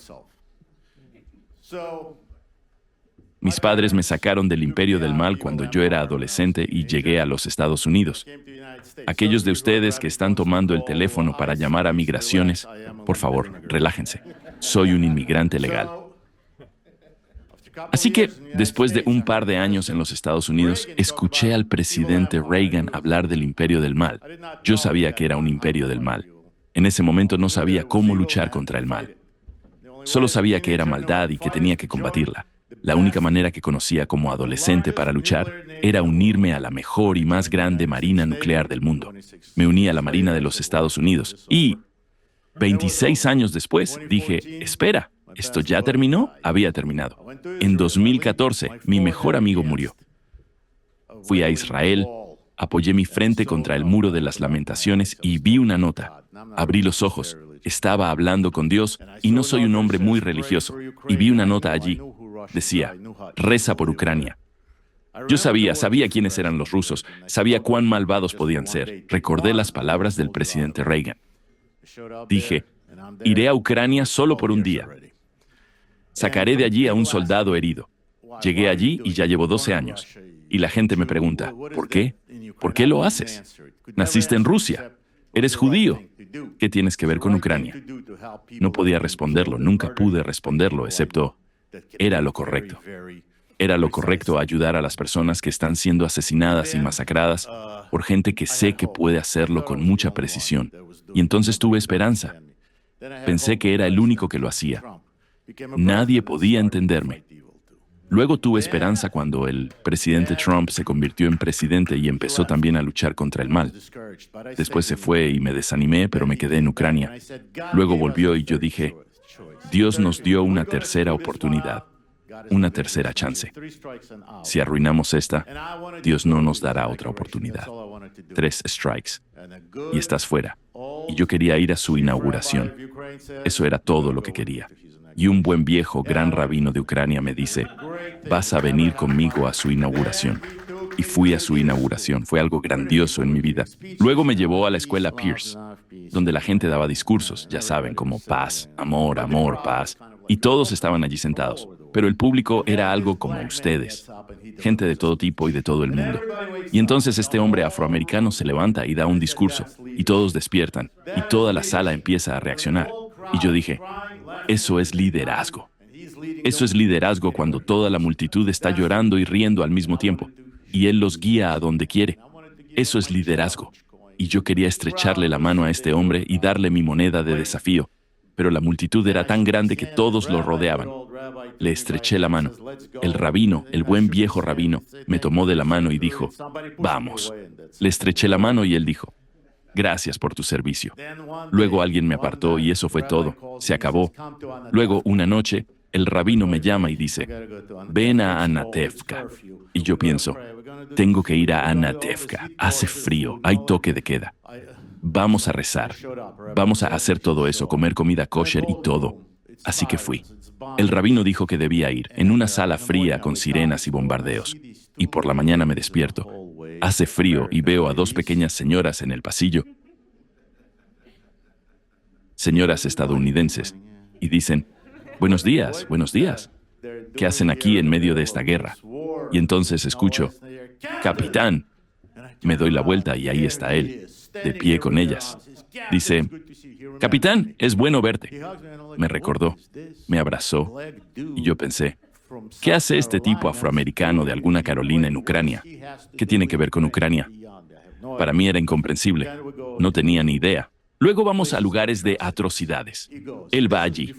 Speaker 6: Mis padres me sacaron del imperio del mal cuando yo era adolescente y llegué a los Estados Unidos. Aquellos de ustedes que están tomando el teléfono para llamar a migraciones, por favor, relájense. Soy un inmigrante legal. Así que, después de un par de años en los Estados Unidos, escuché al presidente Reagan hablar del imperio del mal. Yo sabía que era un imperio del mal. En ese momento no sabía cómo luchar contra el mal. Solo sabía que era maldad y que tenía que combatirla. La única manera que conocía como adolescente para luchar era unirme a la mejor y más grande marina nuclear del mundo. Me uní a la Marina de los Estados Unidos y, 26 años después, dije, espera, ¿esto ya terminó? Había terminado. En 2014, mi mejor amigo murió. Fui a Israel, apoyé mi frente contra el muro de las lamentaciones y vi una nota. Abrí los ojos, estaba hablando con Dios y no soy un hombre muy religioso. Y vi una nota allí. Decía, reza por Ucrania. Yo sabía quiénes eran los rusos, sabía cuán malvados podían ser. Recordé las palabras del presidente Reagan. Dije, iré a Ucrania solo por un día. Sacaré de allí a un soldado herido. Llegué allí y ya llevo 12 años. Y la gente me pregunta, ¿por qué? ¿Por qué lo haces? Naciste en Rusia. Eres judío. ¿Qué tienes que ver con Ucrania? No podía responderlo, nunca pude responderlo, excepto, era lo correcto. Era lo correcto ayudar a las personas que están siendo asesinadas y masacradas por gente que sé que puede hacerlo con mucha precisión. Y entonces tuve esperanza. Pensé que era el único que lo hacía. Nadie podía entenderme. Luego tuve esperanza cuando el presidente Trump se convirtió en presidente y empezó también a luchar contra el mal. Después se fue y me desanimé, pero me quedé en Ucrania. Luego volvió y yo dije, Dios nos dio una tercera oportunidad, una tercera chance. Si arruinamos esta, Dios no nos dará otra oportunidad. 3 strikes. Y estás fuera. Y yo quería ir a su inauguración. Eso era todo lo que quería. Y un buen viejo, gran rabino de Ucrania me dice, vas a venir conmigo a su inauguración. Y fui a su inauguración. Fue algo grandioso en mi vida. Luego me llevó a la escuela Pierce, donde la gente daba discursos, ya saben, como paz, amor, amor, paz. Y todos estaban allí sentados. Pero el público era algo como ustedes. Gente de todo tipo y de todo el mundo. Y entonces este hombre afroamericano se levanta y da un discurso. Y todos despiertan. Y toda la sala empieza a reaccionar. Y yo dije, eso es liderazgo. Eso es liderazgo cuando toda la multitud está llorando y riendo al mismo tiempo. Y él los guía a donde quiere. Eso es liderazgo. Y yo quería estrecharle la mano a este hombre y darle mi moneda de desafío. Pero la multitud era tan grande que todos lo rodeaban. Le estreché la mano. El rabino, el buen viejo rabino, me tomó de la mano y dijo, vamos. Le estreché la mano y él dijo, gracias por tu servicio. Luego alguien me apartó y eso fue todo. Se acabó. Luego, una noche, el rabino me llama y dice, ven a Anatevka. Y yo pienso, tengo que ir a Anatevka. Hace frío, hay toque de queda. Vamos a rezar. Vamos a hacer todo eso, comer comida kosher y todo. Así que fui. El rabino dijo que debía ir, en una sala fría con sirenas y bombardeos. Y por la mañana me despierto. Hace frío y veo a 2 pequeñas señoras en el pasillo. Señoras estadounidenses. Y dicen, buenos días, buenos días. ¿Qué hacen aquí en medio de esta guerra? Y entonces escucho, capitán. Me doy la vuelta y ahí está él, de pie con ellas. Dice, capitán, es bueno verte. Me recordó, me abrazó, y yo pensé, ¿qué hace este tipo afroamericano de alguna Carolina en Ucrania? ¿Qué tiene que ver con Ucrania? Para mí era incomprensible, no tenía ni idea. Luego vamos a lugares de atrocidades. Él va allí.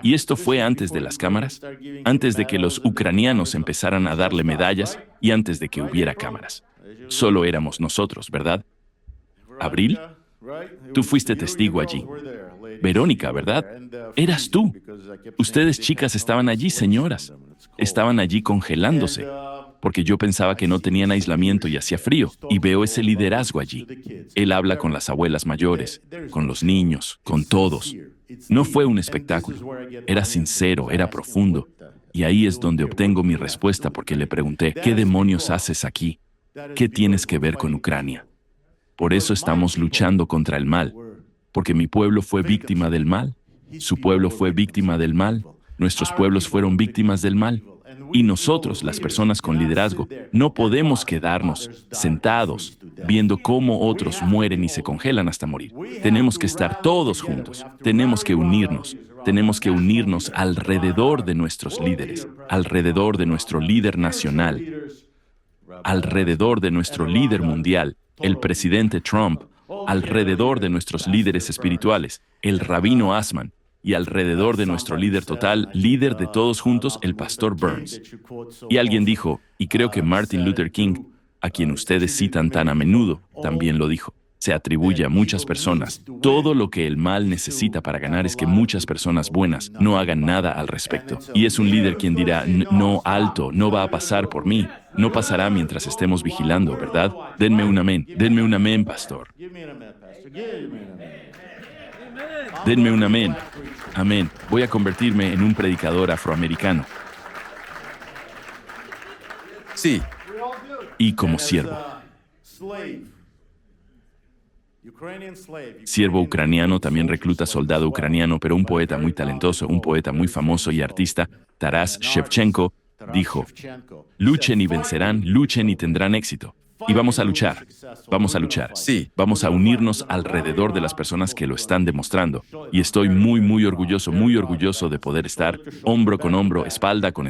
Speaker 6: Y esto fue antes de las cámaras, antes de que los ucranianos empezaran a darle medallas y antes de que hubiera cámaras. Solo éramos nosotros, ¿verdad? ¿Abril? Tú fuiste testigo allí. Verónica, ¿verdad? Eras tú. Ustedes, chicas, estaban allí, señoras. Estaban allí congelándose, porque yo pensaba que no tenían aislamiento y hacía frío. Y veo ese liderazgo allí. Él habla con las abuelas mayores, con los niños, con todos. No fue un espectáculo. Era sincero, era profundo. Y ahí es donde obtengo mi respuesta porque le pregunté, ¿qué demonios haces aquí? ¿Qué tienes que ver con Ucrania? Por eso estamos luchando contra el mal, porque mi pueblo fue víctima del mal, su pueblo fue víctima del mal, nuestros pueblos fueron víctimas del mal, y nosotros, las personas con liderazgo, no podemos quedarnos sentados viendo cómo otros mueren y se congelan hasta morir. Tenemos que estar todos juntos, tenemos que unirnos alrededor de nuestros líderes, alrededor de nuestro líder nacional, alrededor de nuestro líder mundial, el presidente Trump, alrededor de nuestros líderes espirituales, el rabino Asman, y alrededor de nuestro líder total, líder de todos juntos, el pastor Burns. Y alguien dijo, y creo que Martin Luther King, a quien ustedes citan tan a menudo, también lo dijo, se atribuye a muchas personas. Todo lo que el mal necesita para ganar es que muchas personas buenas no hagan nada al respecto. Y es un líder quien dirá, no, alto, no va a pasar por mí. No pasará mientras estemos vigilando, ¿verdad? Denme un amén, pastor. Denme un amén. Amén. Voy a convertirme en un predicador afroamericano.
Speaker 2: Sí.
Speaker 6: Y como siervo. Siervo ucraniano también recluta soldado ucraniano, pero un poeta muy talentoso, un poeta muy famoso y artista, Taras Shevchenko, dijo, luchen y vencerán, luchen y tendrán éxito. Y vamos a luchar. Vamos a luchar.
Speaker 2: Sí.
Speaker 6: Vamos a unirnos alrededor de las personas que lo están demostrando. Y estoy muy orgulloso de poder estar hombro con hombro, espalda con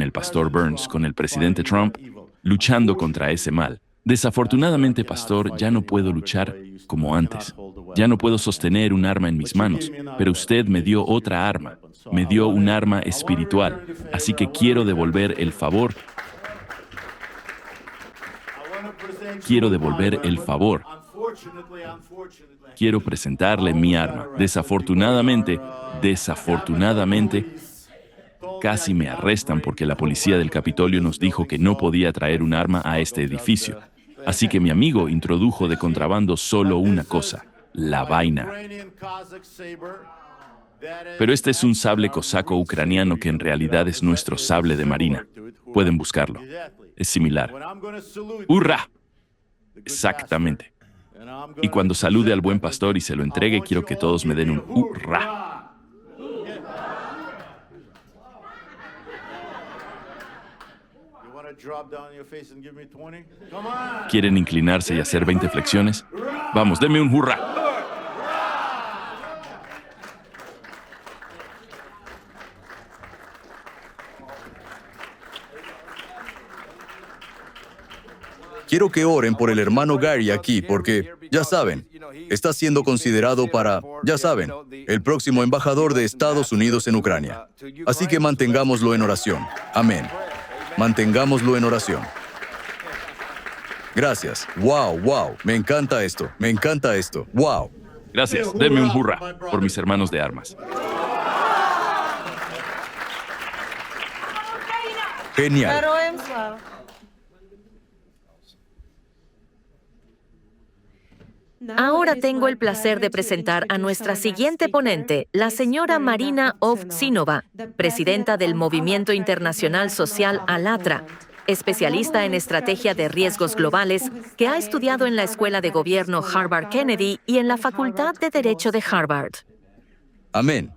Speaker 6: el pastor Burns, con el presidente Trump, luchando contra ese mal. Desafortunadamente, pastor, ya no puedo luchar como antes. Ya no puedo sostener un arma en mis manos, pero usted me dio otra arma. Me dio un arma espiritual. Así que quiero devolver el favor. Quiero devolver el favor. Quiero presentarle mi arma. Desafortunadamente, casi me arrestan porque la policía del Capitolio nos dijo que no podía traer un arma a este edificio. Así que mi amigo introdujo de contrabando solo una cosa, la vaina. Pero este es un sable cosaco ucraniano que en realidad es nuestro sable de marina. Pueden buscarlo. Es similar. ¡Hurra! Exactamente. Y cuando salude al buen pastor y se lo entregue, quiero que todos me den un hurra. ¿Quieren inclinarse y hacer 20 flexiones? Vamos, denme un hurra.
Speaker 2: Quiero que oren por el hermano Gary aquí porque, ya saben, está siendo considerado para, ya saben, el próximo embajador de Estados Unidos en Ucrania. Así que mantengámoslo en oración. Amén. Mantengámoslo en oración. Gracias. Wow. Me encanta esto. Wow.
Speaker 6: Gracias. Denme un hurra por mis hermanos de armas.
Speaker 2: Genial.
Speaker 1: Ahora tengo el placer de presentar a nuestra siguiente ponente, la señora Marina Ovtsinova, presidenta del Movimiento Internacional Social ALLATRA, especialista en estrategia de riesgos globales, que ha estudiado en la Escuela de Gobierno Harvard Kennedy y en la Facultad de Derecho de Harvard.
Speaker 2: Amén.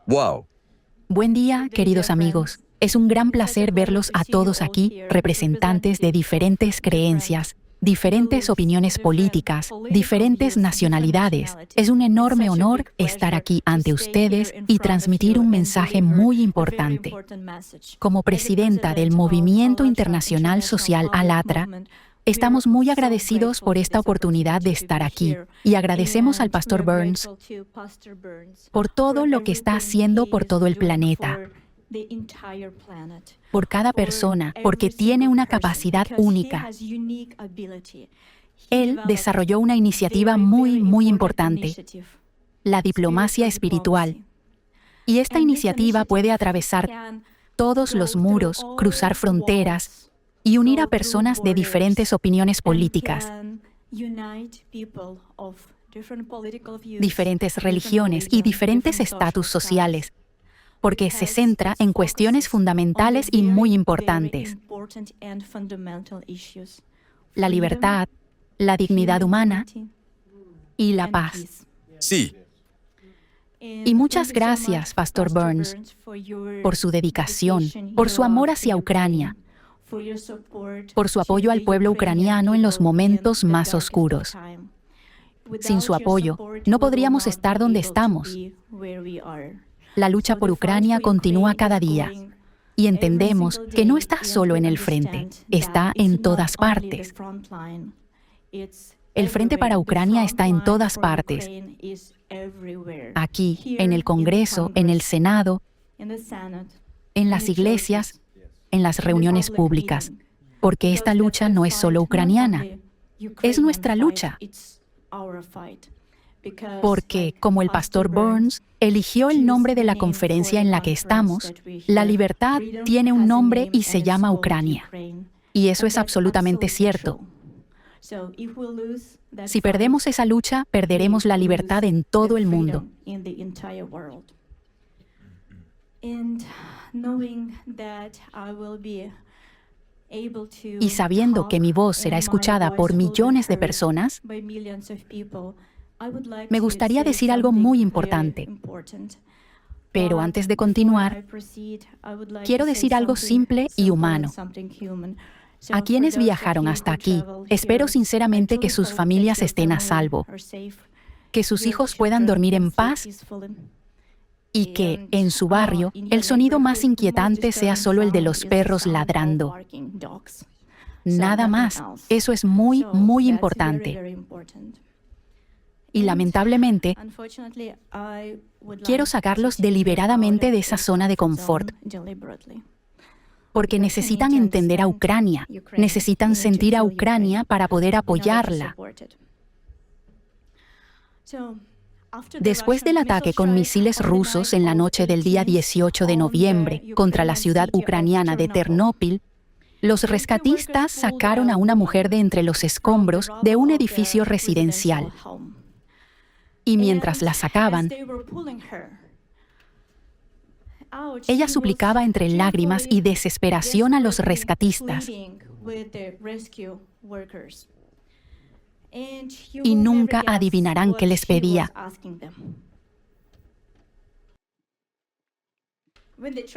Speaker 2: Wow.
Speaker 7: Buen día, queridos amigos. Es un gran placer verlos a todos aquí, representantes de diferentes creencias, diferentes opiniones políticas, diferentes nacionalidades. Es un enorme honor estar aquí ante ustedes y transmitir un mensaje muy importante. Como presidenta del Movimiento Internacional Social ALLATRA, estamos muy agradecidos por esta oportunidad de estar aquí y agradecemos al pastor Burns por todo lo que está haciendo por todo el planeta, por cada persona, porque tiene una capacidad única. Él desarrolló una iniciativa muy importante, la diplomacia espiritual. Y esta iniciativa puede atravesar todos los muros, cruzar fronteras y unir a personas de diferentes opiniones políticas, diferentes religiones y diferentes estatus sociales, porque se centra en cuestiones fundamentales y muy importantes: la libertad, la dignidad humana y la paz.
Speaker 2: Sí.
Speaker 7: Y muchas gracias, Pastor Burns, por su dedicación, por su amor hacia Ucrania, por su apoyo al pueblo ucraniano en los momentos más oscuros. Sin su apoyo, no podríamos estar donde estamos. La lucha por Ucrania continúa cada día y entendemos que no está solo en el frente, está en todas partes. El frente para Ucrania está en todas partes, aquí, en el Congreso, en el Senado, en las iglesias, en las reuniones públicas, porque esta lucha no es solo ucraniana, es nuestra lucha. Porque, como el pastor Burns eligió el nombre de la conferencia en la que estamos, la libertad tiene un nombre y se llama Ucrania. Y eso es absolutamente cierto. Si perdemos esa lucha, perderemos la libertad en todo el mundo. Y sabiendo que mi voz será escuchada por millones de personas, me gustaría decir algo muy importante. Pero antes de continuar, quiero decir algo simple y humano. A quienes viajaron hasta aquí, espero sinceramente que sus familias estén a salvo, que sus hijos puedan dormir en paz y que, en su barrio, el sonido más inquietante sea solo el de los perros ladrando. Nada más. Eso es muy, muy importante. Y lamentablemente, quiero sacarlos deliberadamente de esa zona de confort, porque necesitan entender a Ucrania, necesitan sentir a Ucrania para poder apoyarla. Después del ataque con misiles rusos en la noche del día 18 de noviembre contra la ciudad ucraniana de Ternópil, los rescatistas sacaron a una mujer de entre los escombros de un edificio residencial. Y mientras la sacaban, ella suplicaba entre lágrimas y desesperación a los rescatistas. Y nunca adivinarán qué les pedía.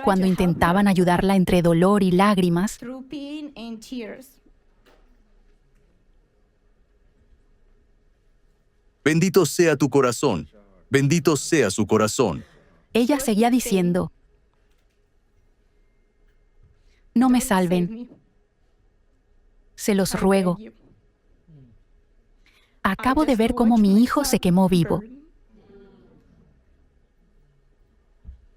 Speaker 7: Cuando intentaban ayudarla entre dolor y lágrimas,
Speaker 2: bendito sea tu corazón, bendito sea su corazón.
Speaker 7: Ella seguía diciendo, no me salven, se los ruego. Acabo de ver cómo mi hijo se quemó vivo.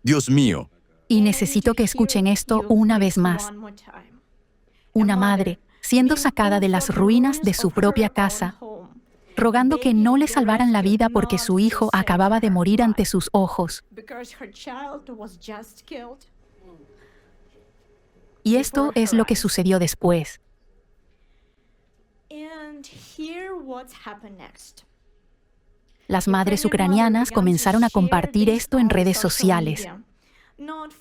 Speaker 2: Dios mío.
Speaker 7: Y necesito que escuchen esto una vez más. Una madre, siendo sacada de las ruinas de su propia casa, rogando que no le salvaran la vida porque su hijo acababa de morir ante sus ojos. Y esto es lo que sucedió después. Las madres ucranianas comenzaron a compartir esto en redes sociales.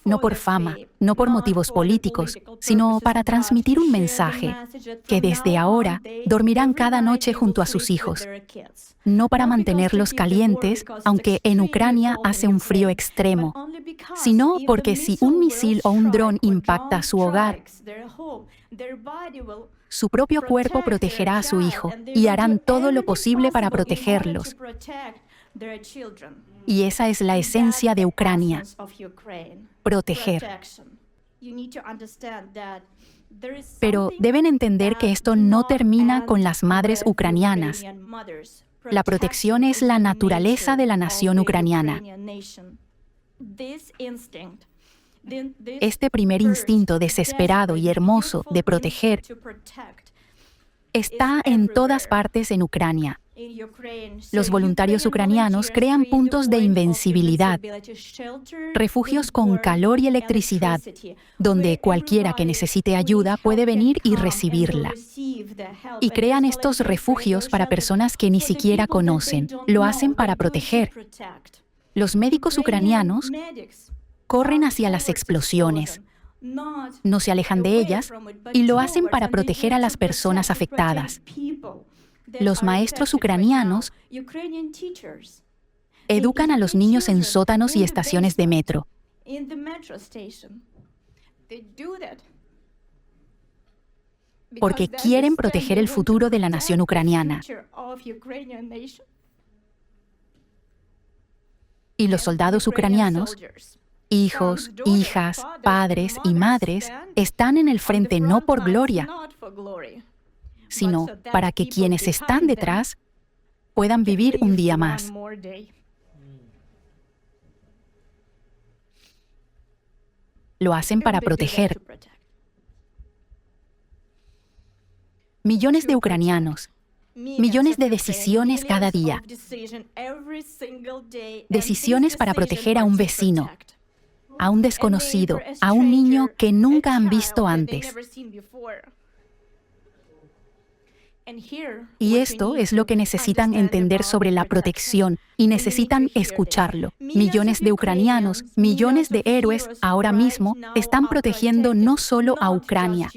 Speaker 7: No por fama, no por motivos políticos, sino para transmitir un mensaje, que desde ahora dormirán cada noche junto a sus hijos. No para mantenerlos calientes, aunque en Ucrania hace un frío extremo, sino porque si un misil o un dron impacta su hogar, su propio cuerpo protegerá a su hijo y harán todo lo posible para protegerlos. Y esa es la esencia de Ucrania, proteger. Pero deben entender que esto no termina con las madres ucranianas. La protección es la naturaleza de la nación ucraniana. Este primer instinto desesperado y hermoso de proteger está en todas partes en Ucrania. Los voluntarios ucranianos crean puntos de invencibilidad, refugios con calor y electricidad, donde cualquiera que necesite ayuda puede venir y recibirla. Y crean estos refugios para personas que ni siquiera conocen. Lo hacen para proteger. Los médicos ucranianos corren hacia las explosiones, no se alejan de ellas y lo hacen para proteger a las personas afectadas. Los maestros ucranianos educan a los niños en sótanos y estaciones de metro. Porque quieren proteger el futuro de la nación ucraniana. Y los soldados ucranianos, hijos, hijas, padres y madres, están en el frente no por gloria, sino para que quienes están detrás puedan vivir un día más. Lo hacen para proteger. Millones de ucranianos, millones de decisiones cada día. Decisiones para proteger a un vecino, a un desconocido, a un niño que nunca han visto antes. Y esto es lo que necesitan entender sobre la protección y necesitan escucharlo. Millones de ucranianos, millones de héroes ahora mismo están protegiendo no solo a Ucrania,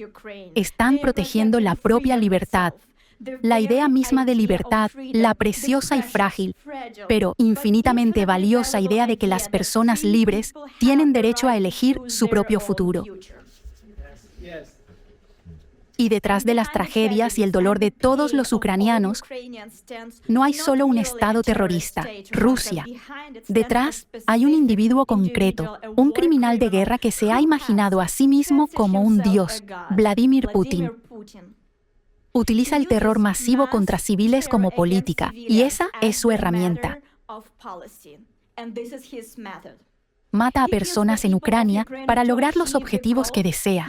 Speaker 7: están protegiendo la propia libertad, la idea misma de libertad, la preciosa y frágil, pero infinitamente valiosa idea de que las personas libres tienen derecho a elegir su propio futuro. Y detrás de las tragedias y el dolor de todos los ucranianos, no hay solo un Estado terrorista, Rusia. Detrás hay un individuo concreto, un criminal de guerra que se ha imaginado a sí mismo como un dios, Vladimir Putin. Utiliza el terror masivo contra civiles como política, y esa es su herramienta. Mata a personas en Ucrania para lograr los objetivos que desea.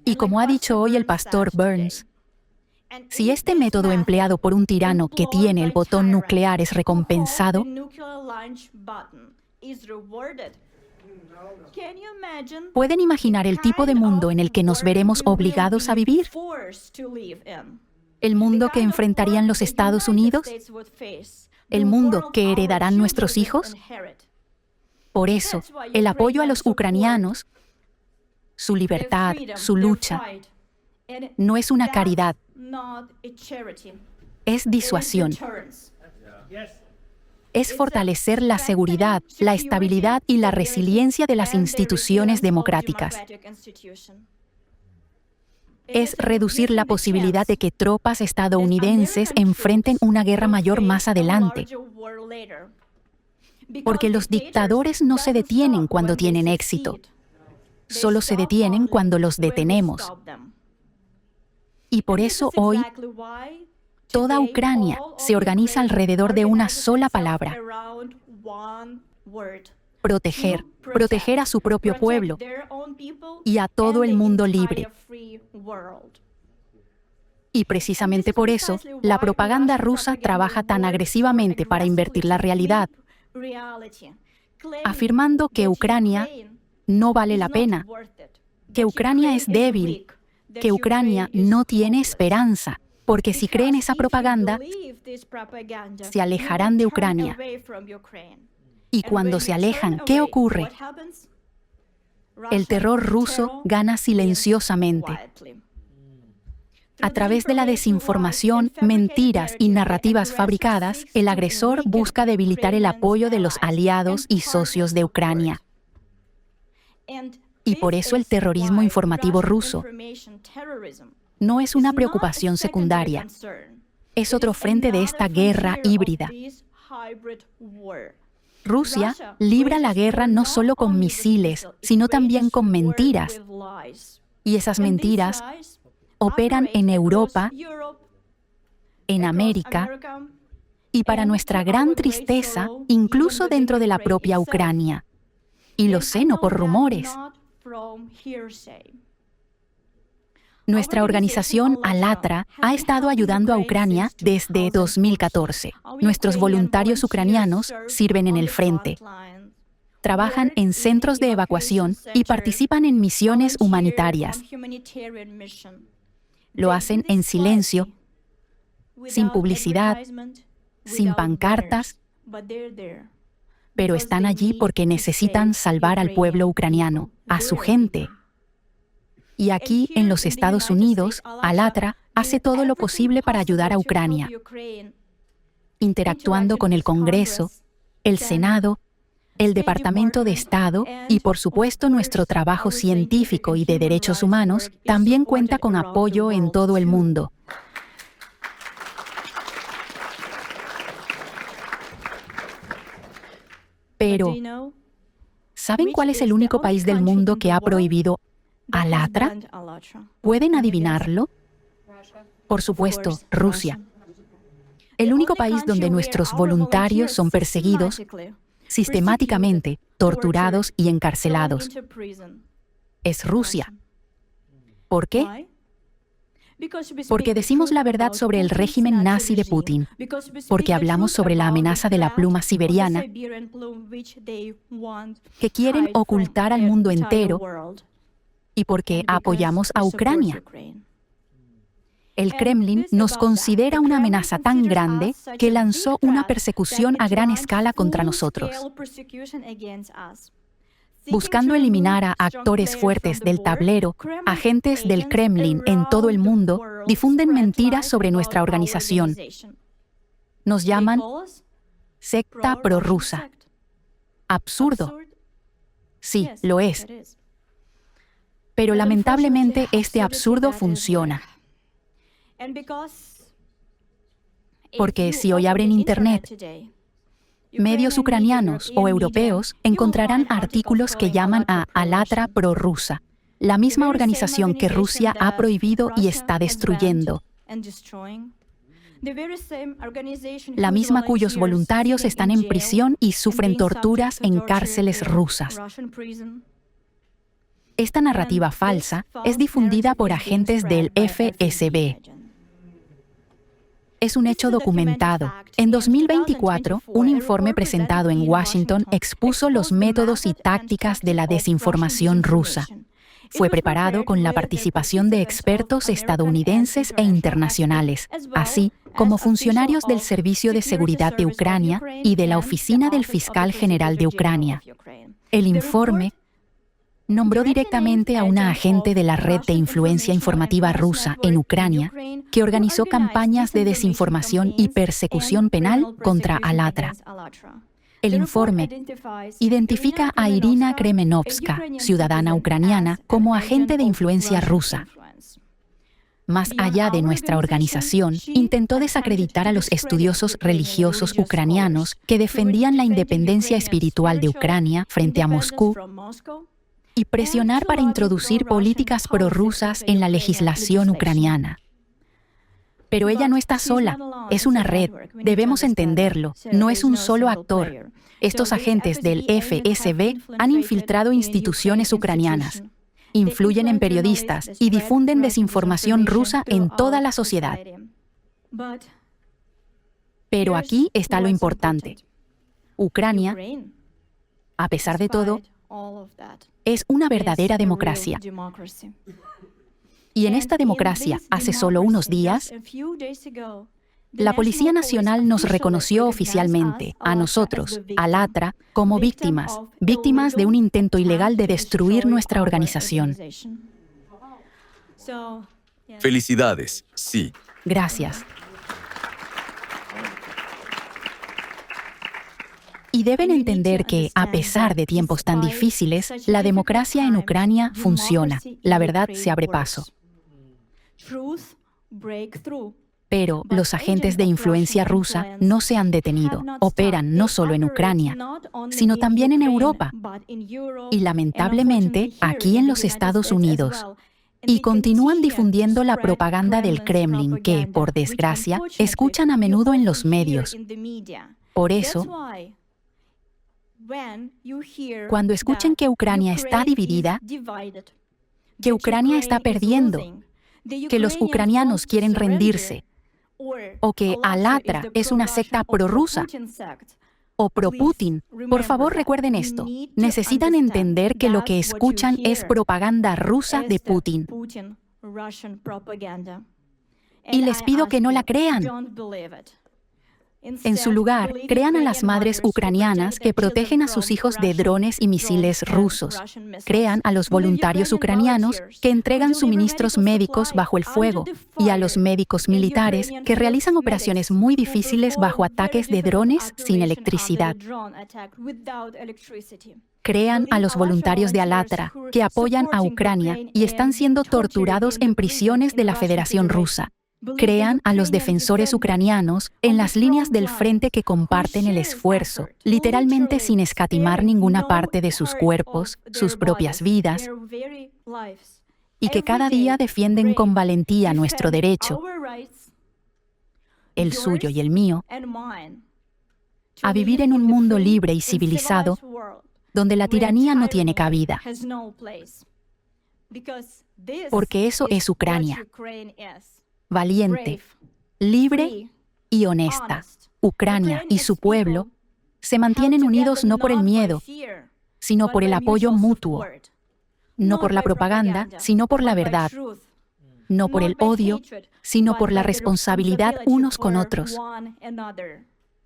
Speaker 7: Y como ha dicho hoy el pastor Burns, si este método empleado por un tirano que tiene el botón nuclear es recompensado, ¿pueden imaginar el tipo de mundo en el que nos veremos obligados a vivir? ¿El mundo que enfrentarían los Estados Unidos? ¿El mundo que heredarán nuestros hijos? Por eso, el apoyo a los ucranianos, su libertad, su lucha, no es una caridad, es disuasión. Es fortalecer la seguridad, la estabilidad y la resiliencia de las instituciones democráticas. Es reducir la posibilidad de que tropas estadounidenses enfrenten una guerra mayor más adelante. Porque los dictadores no se detienen cuando tienen éxito. Solo se detienen cuando los detenemos. Y por eso hoy, toda Ucrania se organiza alrededor de una sola palabra: proteger. Proteger a su propio pueblo y a todo el mundo libre. Y precisamente por eso, la propaganda rusa trabaja tan agresivamente para invertir la realidad, afirmando que Ucrania no vale la pena, que Ucrania es débil, que Ucrania no tiene esperanza, porque si creen esa propaganda, se alejarán de Ucrania. Y cuando se alejan, ¿qué ocurre? El terror ruso gana silenciosamente. A través de la desinformación, mentiras y narrativas fabricadas, el agresor busca debilitar el apoyo de los aliados y socios de Ucrania. Y por eso el terrorismo informativo ruso no es una preocupación secundaria, es otro frente de esta guerra híbrida. Rusia libra la guerra no solo con misiles, sino también con mentiras. Y esas mentiras operan en Europa, en América y, para nuestra gran tristeza, incluso dentro de la propia Ucrania. Y lo sé no por rumores. Nuestra organización Alatra ha estado ayudando a Ucrania desde 2014. Nuestros voluntarios ucranianos sirven en el frente, trabajan en centros de evacuación y participan en misiones humanitarias. Lo hacen en silencio, sin publicidad, sin pancartas, pero están allí porque necesitan salvar al pueblo ucraniano, a su gente. Y aquí, en los Estados Unidos, Alatra hace todo lo posible para ayudar a Ucrania, interactuando con el Congreso, el Senado, el Departamento de Estado y, por supuesto, nuestro trabajo científico y de derechos humanos también cuenta con apoyo en todo el mundo. Pero, ¿saben cuál es el único país del mundo que ha prohibido Alatra? ¿Pueden adivinarlo? Por supuesto, Rusia. El único país donde nuestros voluntarios son perseguidos, sistemáticamente torturados y encarcelados, es Rusia. ¿Por qué? Porque decimos la verdad sobre el régimen nazi de Putin, porque hablamos sobre la amenaza de la pluma siberiana que quieren ocultar al mundo entero, y porque apoyamos a Ucrania. El Kremlin nos considera una amenaza tan grande que lanzó una persecución a gran escala contra nosotros. Buscando eliminar a actores fuertes del tablero, agentes del Kremlin en todo el mundo difunden mentiras sobre nuestra organización. Nos llaman secta prorrusa. Absurdo. Sí, lo es. Pero lamentablemente este absurdo funciona. Porque si hoy abren Internet, medios ucranianos o europeos encontrarán artículos que llaman a Alatra prorrusa, la misma organización que Rusia ha prohibido y está destruyendo, la misma cuyos voluntarios están en prisión y sufren torturas en cárceles rusas. Esta narrativa falsa es difundida por agentes del FSB. Es un hecho documentado. En 2024, un informe presentado en Washington expuso los métodos y tácticas de la desinformación rusa. Fue preparado con la participación de expertos estadounidenses e internacionales, así como funcionarios del Servicio de Seguridad de Ucrania y de la Oficina del Fiscal General de Ucrania. El informe nombró directamente a una agente de la red de influencia informativa rusa en Ucrania que organizó campañas de desinformación y persecución penal contra Alatra. El informe identifica a Irina Kremenovska, ciudadana ucraniana, como agente de influencia rusa. Más allá de nuestra organización, intentó desacreditar a los estudiosos religiosos ucranianos que defendían la independencia espiritual de Ucrania frente a Moscú y presionar para introducir políticas prorrusas en la legislación ucraniana. Pero ella no está sola, es una red, debemos entenderlo, no es un solo actor. Estos agentes del FSB han infiltrado instituciones ucranianas, influyen en periodistas y difunden desinformación rusa en toda la sociedad. Pero aquí está lo importante. Ucrania, a pesar de todo, es una verdadera democracia. Y en esta democracia, hace solo unos días, la Policía Nacional nos reconoció oficialmente, a nosotros, Alatra, como víctimas de un intento ilegal de destruir nuestra organización.
Speaker 2: Felicidades, sí.
Speaker 7: Gracias. Y deben entender que, a pesar de tiempos tan difíciles, la democracia en Ucrania funciona. La verdad se abre paso. Pero los agentes de influencia rusa no se han detenido. Operan no solo en Ucrania, sino también en Europa y, lamentablemente, aquí en los Estados Unidos. Y continúan difundiendo la propaganda del Kremlin que, por desgracia, escuchan a menudo en los medios. Por eso, cuando escuchen que Ucrania está dividida, que Ucrania está perdiendo, que los ucranianos quieren rendirse, o que Alatra es una secta prorrusa o pro-Putin, por favor recuerden esto. Necesitan entender que lo que escuchan es propaganda rusa de Putin. Y les pido que no la crean. En su lugar, crean a las madres ucranianas que protegen a sus hijos de drones y misiles rusos. Crean a los voluntarios ucranianos que entregan suministros médicos bajo el fuego y a los médicos militares que realizan operaciones muy difíciles bajo ataques de drones sin electricidad. Crean a los voluntarios de Alatra que apoyan a Ucrania y están siendo torturados en prisiones de la Federación Rusa. Crean a los defensores ucranianos en las líneas del frente que comparten el esfuerzo, literalmente sin escatimar ninguna parte de sus cuerpos, sus propias vidas, y que cada día defienden con valentía nuestro derecho, el suyo y el mío, a vivir en un mundo libre y civilizado donde la tiranía no tiene cabida. Porque eso es Ucrania. Valiente, libre y honesta. Ucrania y su pueblo se mantienen unidos no por el miedo, sino por el apoyo mutuo, no por la propaganda, sino por la verdad, no por el odio, sino por la responsabilidad unos con otros.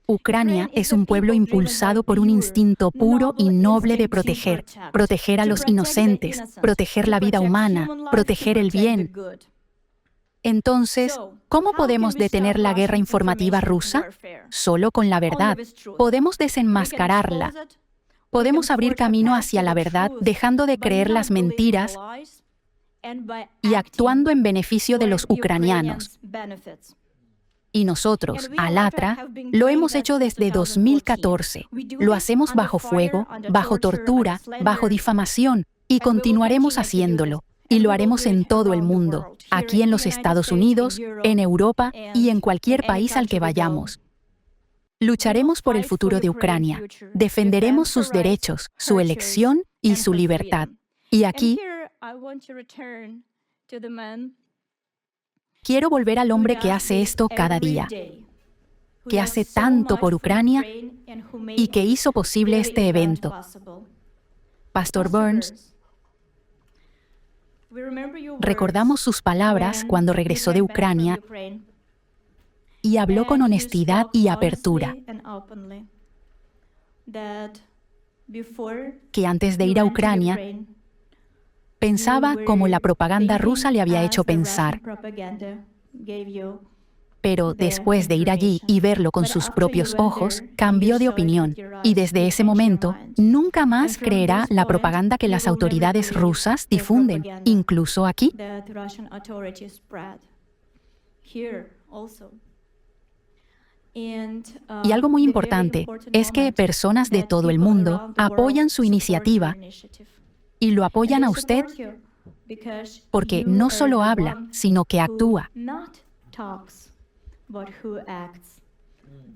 Speaker 7: Ucrania es un pueblo impulsado por un instinto puro y noble de proteger a los inocentes, proteger la vida humana, proteger el bien. Entonces, ¿cómo podemos detener la guerra informativa rusa? Solo con la verdad. Podemos desenmascararla. Podemos abrir camino hacia la verdad, dejando de creer las mentiras y actuando en beneficio de los ucranianos. Y nosotros, Alatra, lo hemos hecho desde 2014. Lo hacemos bajo fuego, bajo tortura, bajo difamación, y continuaremos haciéndolo. Y lo haremos en todo el mundo, aquí en los Estados Unidos, en Europa y en cualquier país al que vayamos. Lucharemos por el futuro de Ucrania. Defenderemos sus derechos, su elección y su libertad. Y aquí quiero volver al hombre que hace esto cada día, que hace tanto por Ucrania y que hizo posible este evento. Pastor Burns, recordamos sus palabras cuando regresó de Ucrania y habló con honestidad y apertura, que antes de ir a Ucrania pensaba como la propaganda rusa le había hecho pensar. Pero después de ir allí y verlo con sus propios ojos, cambió de opinión. Y desde ese momento, nunca más creerá la propaganda que las autoridades rusas difunden, incluso aquí. Y algo muy importante es que personas de todo el mundo apoyan su iniciativa y lo apoyan a usted porque no solo habla, sino que actúa.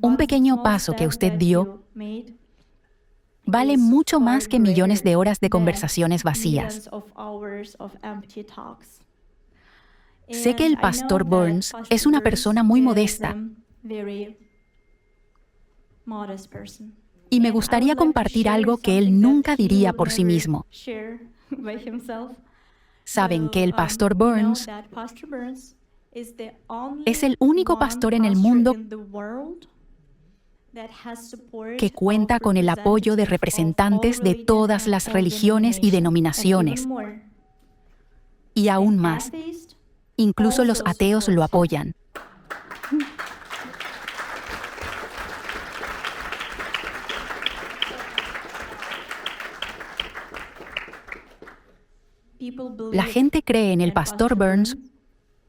Speaker 7: Un pequeño paso que usted dio vale mucho más que millones de horas de conversaciones vacías. Sé que el pastor Burns es una persona muy modesta y me gustaría compartir algo que él nunca diría por sí mismo. Saben que el pastor Burns es el único pastor en el mundo que cuenta con el apoyo de representantes de todas las religiones y denominaciones. Y aún más, incluso los ateos lo apoyan. La gente cree en el pastor Burns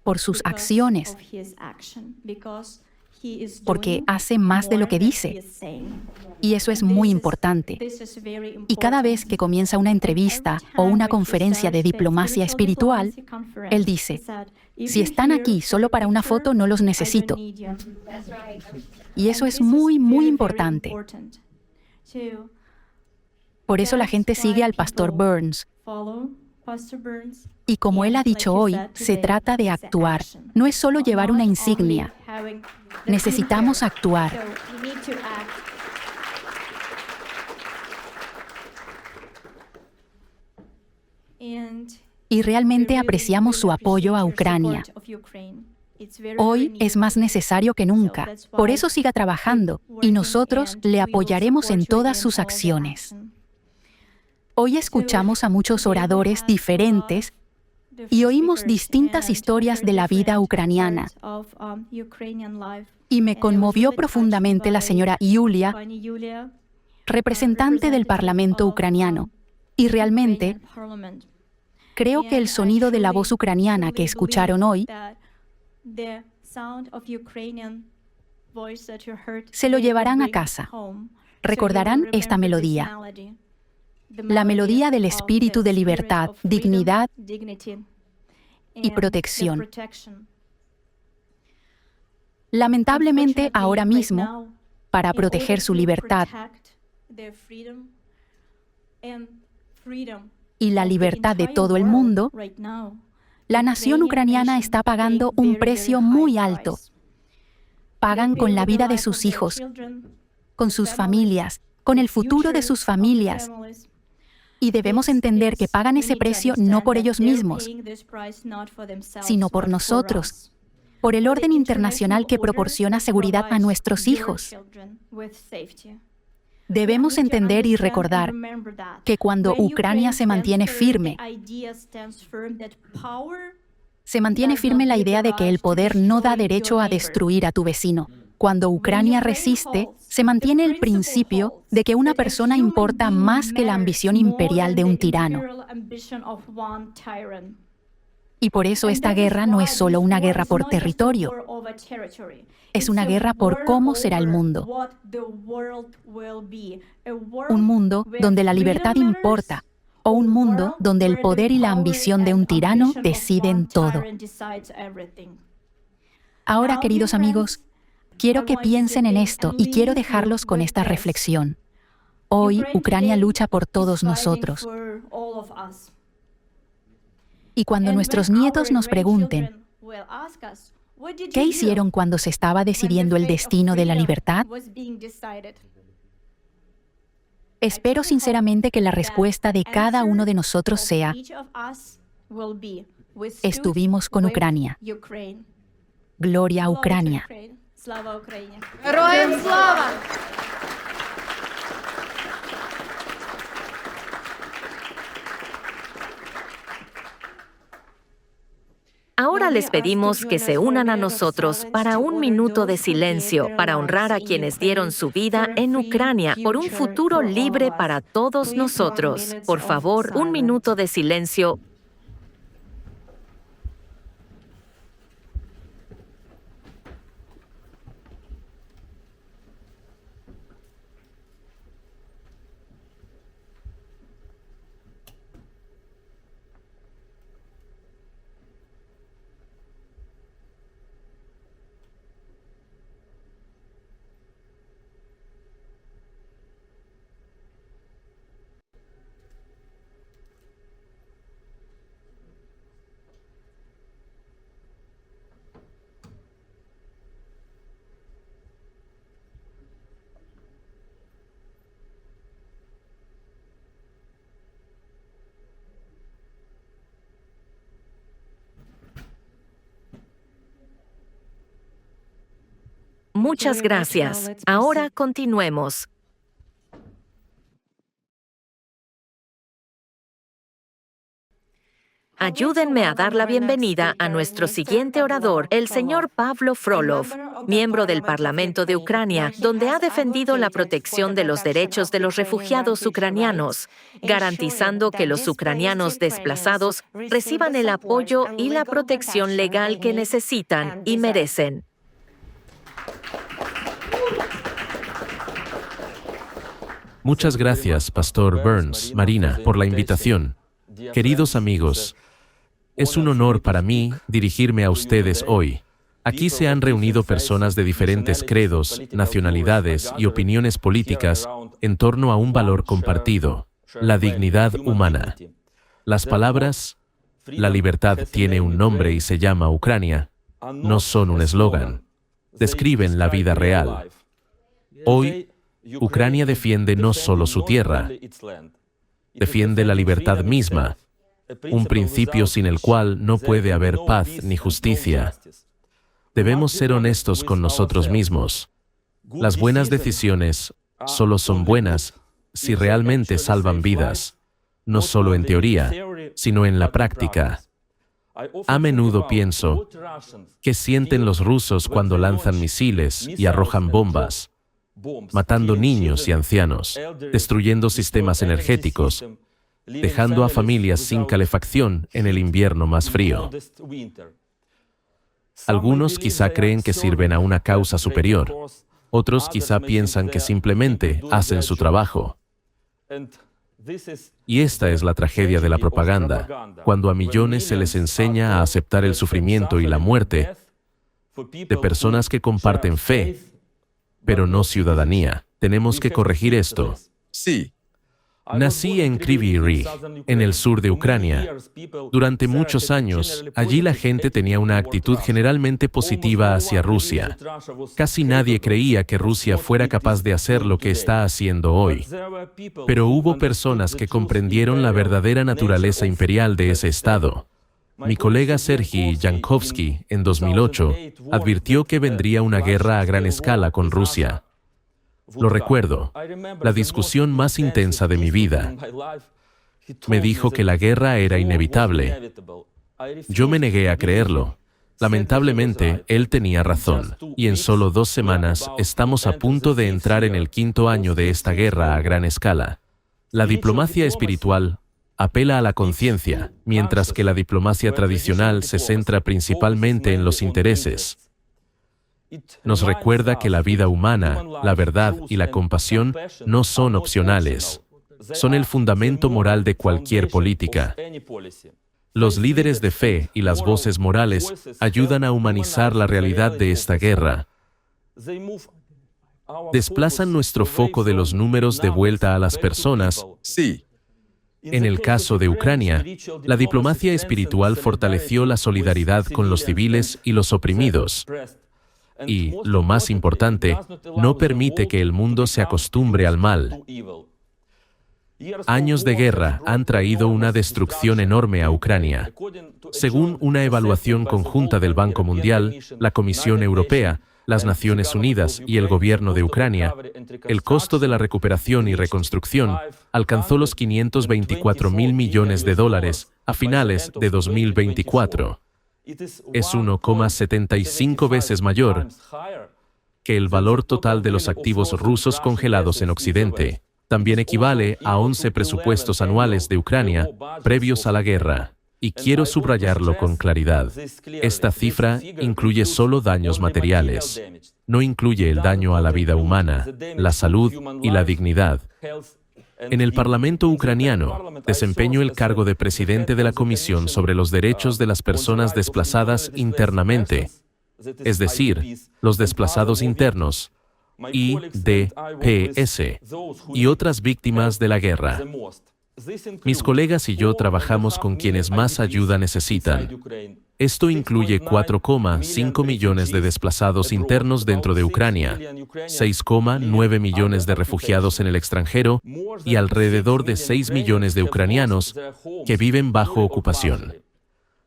Speaker 7: por sus acciones, porque hace más de lo que dice. Y eso es muy importante. Y cada vez que comienza una entrevista o una conferencia de diplomacia espiritual, él dice, si están aquí solo para una foto, no los necesito. Y eso es muy, muy importante. Por eso la gente sigue al pastor Burns. Y como él ha dicho hoy, se trata de actuar. No es solo llevar una insignia. Necesitamos actuar. Y realmente apreciamos su apoyo a Ucrania. Hoy es más necesario que nunca. Por eso siga trabajando y nosotros le apoyaremos en todas sus acciones. Hoy escuchamos a muchos oradores diferentes y oímos distintas historias de la vida ucraniana. Y me conmovió profundamente la señora Yulia, representante del Parlamento ucraniano. Y realmente, creo que el sonido de la voz ucraniana que escucharon hoy se lo llevarán a casa. Recordarán esta melodía. La melodía del espíritu de libertad, dignidad y protección. Lamentablemente, ahora mismo, para proteger su libertad y la libertad de todo el mundo, la nación ucraniana está pagando un precio muy alto. Pagan con la vida de sus hijos, con sus familias, con el futuro de sus familias. Y debemos entender que pagan ese precio no por ellos mismos, sino por nosotros, por el orden internacional que proporciona seguridad a nuestros hijos. Debemos entender y recordar que cuando Ucrania se mantiene firme la idea de que el poder no da derecho a destruir a tu vecino. Cuando Ucrania resiste, se mantiene el principio de que una persona importa más que la ambición imperial de un tirano. Y por eso esta guerra no es solo una guerra por territorio, es una guerra por cómo será el mundo. Un mundo donde la libertad importa, o un mundo donde el poder y la ambición de un tirano deciden todo. Ahora, queridos amigos, quiero que piensen en esto y quiero dejarlos con esta reflexión. Hoy, Ucrania lucha por todos nosotros. Y cuando nuestros nietos nos pregunten, ¿qué hicieron cuando se estaba decidiendo el destino de la libertad? Espero sinceramente que la respuesta de cada uno de nosotros sea: estuvimos con Ucrania. Gloria a Ucrania.
Speaker 8: Героям слава!
Speaker 1: Ahora les pedimos que se unan a nosotros para un minuto de silencio para honrar a quienes dieron su vida en Ucrania por un futuro libre para todos nosotros. Por favor, un minuto de silencio. Muchas gracias. Ahora continuemos. Ayúdenme a dar la bienvenida a nuestro siguiente orador, el señor Pavlo Frolov, miembro del Parlamento de Ucrania, donde ha defendido la protección de los derechos de los refugiados ucranianos, garantizando que los ucranianos desplazados reciban el apoyo y la protección legal que necesitan y merecen.
Speaker 9: Muchas gracias, Pastor Burns, Marina, por la invitación. Queridos amigos, es un honor para mí dirigirme a ustedes hoy. Aquí se han reunido personas de diferentes credos, nacionalidades y opiniones políticas en torno a un valor compartido, la dignidad humana. Las palabras, la libertad tiene un nombre y se llama Ucrania, no son un eslogan, describen la vida real. Hoy, Ucrania defiende no solo su tierra, defiende la libertad misma, un principio sin el cual no puede haber paz ni justicia. Debemos ser honestos con nosotros mismos. Las buenas decisiones solo son buenas si realmente salvan vidas, no solo en teoría, sino en la práctica. A menudo pienso, ¿qué sienten los rusos cuando lanzan misiles y arrojan bombas, matando niños y ancianos, destruyendo sistemas energéticos, dejando a familias sin calefacción en el invierno más frío? Algunos quizá creen que sirven a una causa superior, otros quizá piensan que simplemente hacen su trabajo. Y esta es la tragedia de la propaganda, cuando a millones se les enseña a aceptar el sufrimiento y la muerte de personas que comparten fe, pero no ciudadanía. Tenemos que corregir esto.
Speaker 2: Sí.
Speaker 9: Nací en Kryvyi Rih, en el sur de Ucrania. Durante muchos años, allí la gente tenía una actitud generalmente positiva hacia Rusia. Casi nadie creía que Rusia fuera capaz de hacer lo que está haciendo hoy. Pero hubo personas que comprendieron la verdadera naturaleza imperial de ese estado. Mi colega Sergei Yankovsky, en 2008, advirtió que vendría una guerra a gran escala con Rusia. Lo recuerdo, la discusión más intensa de mi vida. Me dijo que la guerra era inevitable. Yo me negué a creerlo. Lamentablemente, él tenía razón, y en solo 2 semanas estamos a punto de entrar en el 5º año de esta guerra a gran escala. La diplomacia espiritual apela a la conciencia, mientras que la diplomacia tradicional se centra principalmente en los intereses. Nos recuerda que la vida humana, la verdad y la compasión no son opcionales. Son el fundamento moral de cualquier política. Los líderes de fe y las voces morales ayudan a humanizar la realidad de esta guerra. Desplazan nuestro foco de los números de vuelta a las personas.
Speaker 2: Sí.
Speaker 9: En el caso de Ucrania, la diplomacia espiritual fortaleció la solidaridad con los civiles y los oprimidos. Y, lo más importante, no permite que el mundo se acostumbre al mal. Años de guerra han traído una destrucción enorme a Ucrania. Según una evaluación conjunta del Banco Mundial, la Comisión Europea, las Naciones Unidas y el gobierno de Ucrania, el costo de la recuperación y reconstrucción alcanzó los $524.000 millones a finales de 2024. Es 1,75 veces mayor que el valor total de los activos rusos congelados en Occidente. También equivale a 11 presupuestos anuales de Ucrania previos a la guerra. Y quiero subrayarlo con claridad. Esta cifra incluye solo daños materiales. No incluye el daño a la vida humana, la salud y la dignidad. En el Parlamento ucraniano, desempeño el cargo de presidente de la Comisión sobre los Derechos de las Personas Desplazadas Internamente, es decir, los desplazados internos, IDPS, y otras víctimas de la guerra. Mis colegas y yo trabajamos con quienes más ayuda necesitan. Esto incluye 4,5 millones de desplazados internos dentro de Ucrania, 6,9 millones de refugiados en el extranjero y alrededor de 6 millones de ucranianos que viven bajo ocupación.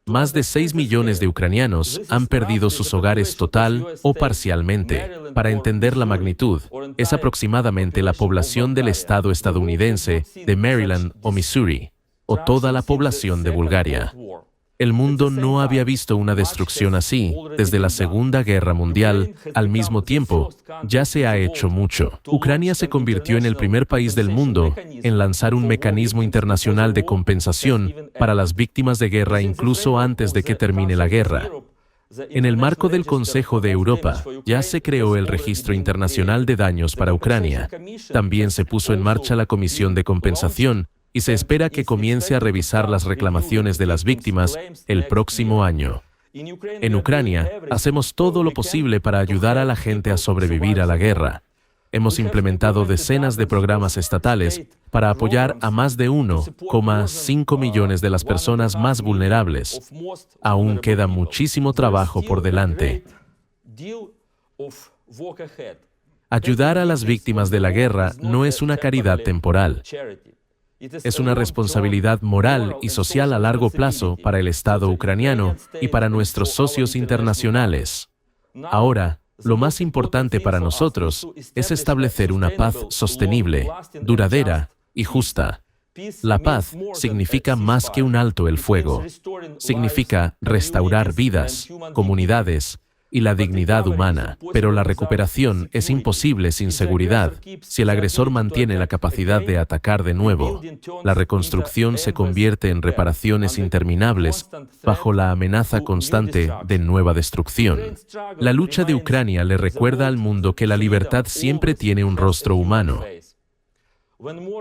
Speaker 9: Más de 6 millones de ucranianos han perdido sus hogares total o parcialmente. Para entender la magnitud, es aproximadamente la población del estado estadounidense de Maryland o Missouri, o toda la población de Bulgaria. El mundo no había visto una destrucción así desde la Segunda Guerra Mundial. Al mismo tiempo, ya se ha hecho mucho. Ucrania se convirtió en el primer país del mundo en lanzar un mecanismo internacional de compensación para las víctimas de guerra incluso antes de que termine la guerra. En el marco del Consejo de Europa, ya se creó el Registro Internacional de Daños para Ucrania. También se puso en marcha la Comisión de Compensación, y se espera que comience a revisar las reclamaciones de las víctimas el próximo año. En Ucrania, hacemos todo lo posible para ayudar a la gente a sobrevivir a la guerra. Hemos implementado decenas de programas estatales para apoyar a más de 1,5 millones de las personas más vulnerables. Aún queda muchísimo trabajo por delante. Ayudar a las víctimas de la guerra no es una caridad temporal. Es una responsabilidad moral y social a largo plazo para el Estado ucraniano y para nuestros socios internacionales. Ahora, lo más importante para nosotros es establecer una paz sostenible, duradera y justa. La paz significa más que un alto el fuego. Significa restaurar vidas, comunidades y la dignidad humana. Pero la recuperación es imposible sin seguridad. Si el agresor mantiene la capacidad de atacar de nuevo, la reconstrucción se convierte en reparaciones interminables bajo la amenaza constante de nueva destrucción. La lucha de Ucrania le recuerda al mundo que la libertad siempre tiene un rostro humano.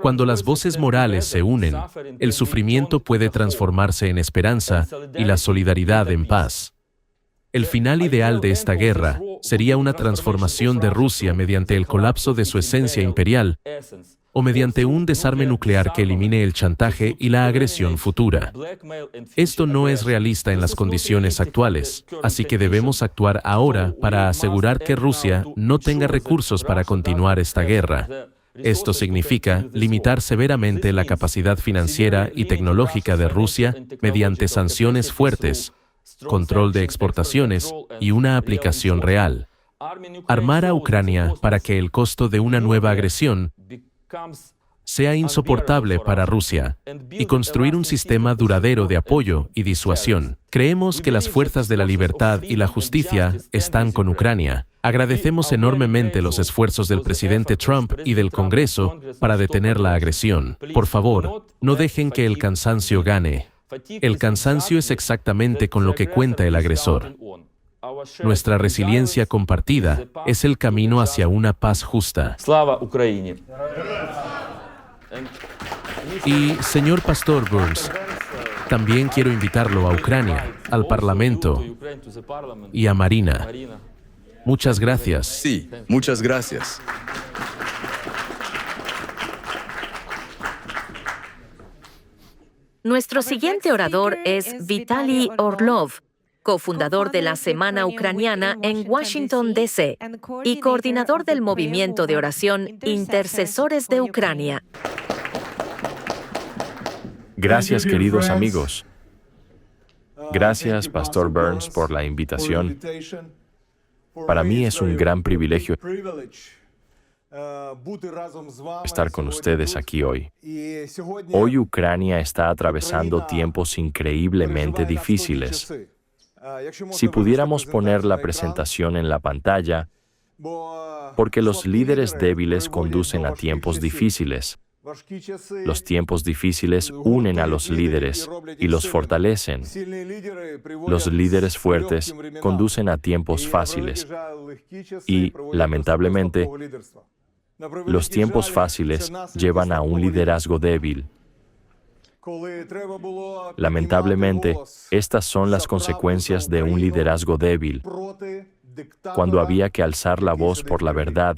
Speaker 9: Cuando las voces morales se unen, el sufrimiento puede transformarse en esperanza y la solidaridad en paz. El final ideal de esta guerra sería una transformación de Rusia mediante el colapso de su esencia imperial o mediante un desarme nuclear que elimine el chantaje y la agresión futura. Esto no es realista en las condiciones actuales, así que debemos actuar ahora para asegurar que Rusia no tenga recursos para continuar esta guerra. Esto significa limitar severamente la capacidad financiera y tecnológica de Rusia mediante sanciones fuertes, control de exportaciones y una aplicación real. Armar a Ucrania para que el costo de una nueva agresión sea insoportable para Rusia y construir un sistema duradero de apoyo y disuasión. Creemos que las fuerzas de la libertad y la justicia están con Ucrania. Agradecemos enormemente los esfuerzos del presidente Trump y del Congreso para detener la agresión. Por favor, no dejen que el cansancio gane. El cansancio es exactamente con lo que cuenta el agresor. Nuestra resiliencia compartida es el camino hacia una paz justa. Y, señor Pastor Burns, también quiero invitarlo a Ucrania, al Parlamento y a Marina. Muchas gracias.
Speaker 2: Sí, muchas gracias.
Speaker 1: Nuestro siguiente orador es Vitaly Orlov, cofundador de la Semana Ucraniana en Washington, D.C. y coordinador del movimiento de oración Intercesores de Ucrania.
Speaker 8: Gracias, queridos amigos. Gracias, Pastor Burns, por la invitación. Para mí es un gran privilegio estar con ustedes aquí hoy. Hoy Ucrania está atravesando tiempos increíblemente difíciles. Si pudiéramos poner la presentación en la pantalla, porque los líderes débiles conducen a tiempos difíciles. Los tiempos difíciles unen a los líderes y los fortalecen. Los líderes fuertes conducen a tiempos fáciles. Y, lamentablemente, los tiempos fáciles llevan a un liderazgo débil. Lamentablemente, estas son las consecuencias de un liderazgo débil. Cuando había que alzar la voz por la verdad,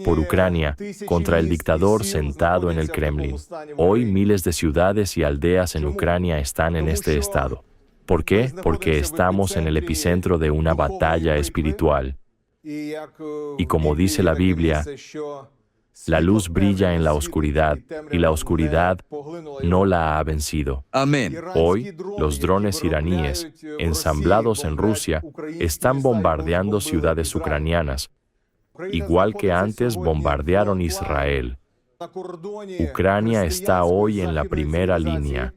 Speaker 8: por Ucrania, contra el dictador sentado en el Kremlin. Hoy miles de ciudades y aldeas en Ucrania están en este estado. ¿Por qué? Porque estamos en el epicentro de una batalla espiritual. Y como dice la Biblia, la luz brilla en la oscuridad, y la oscuridad no la ha vencido.
Speaker 2: Amén.
Speaker 8: Hoy, los drones iraníes, ensamblados en Rusia, están bombardeando ciudades ucranianas, igual que antes bombardearon Israel. Ucrania está hoy en la primera línea,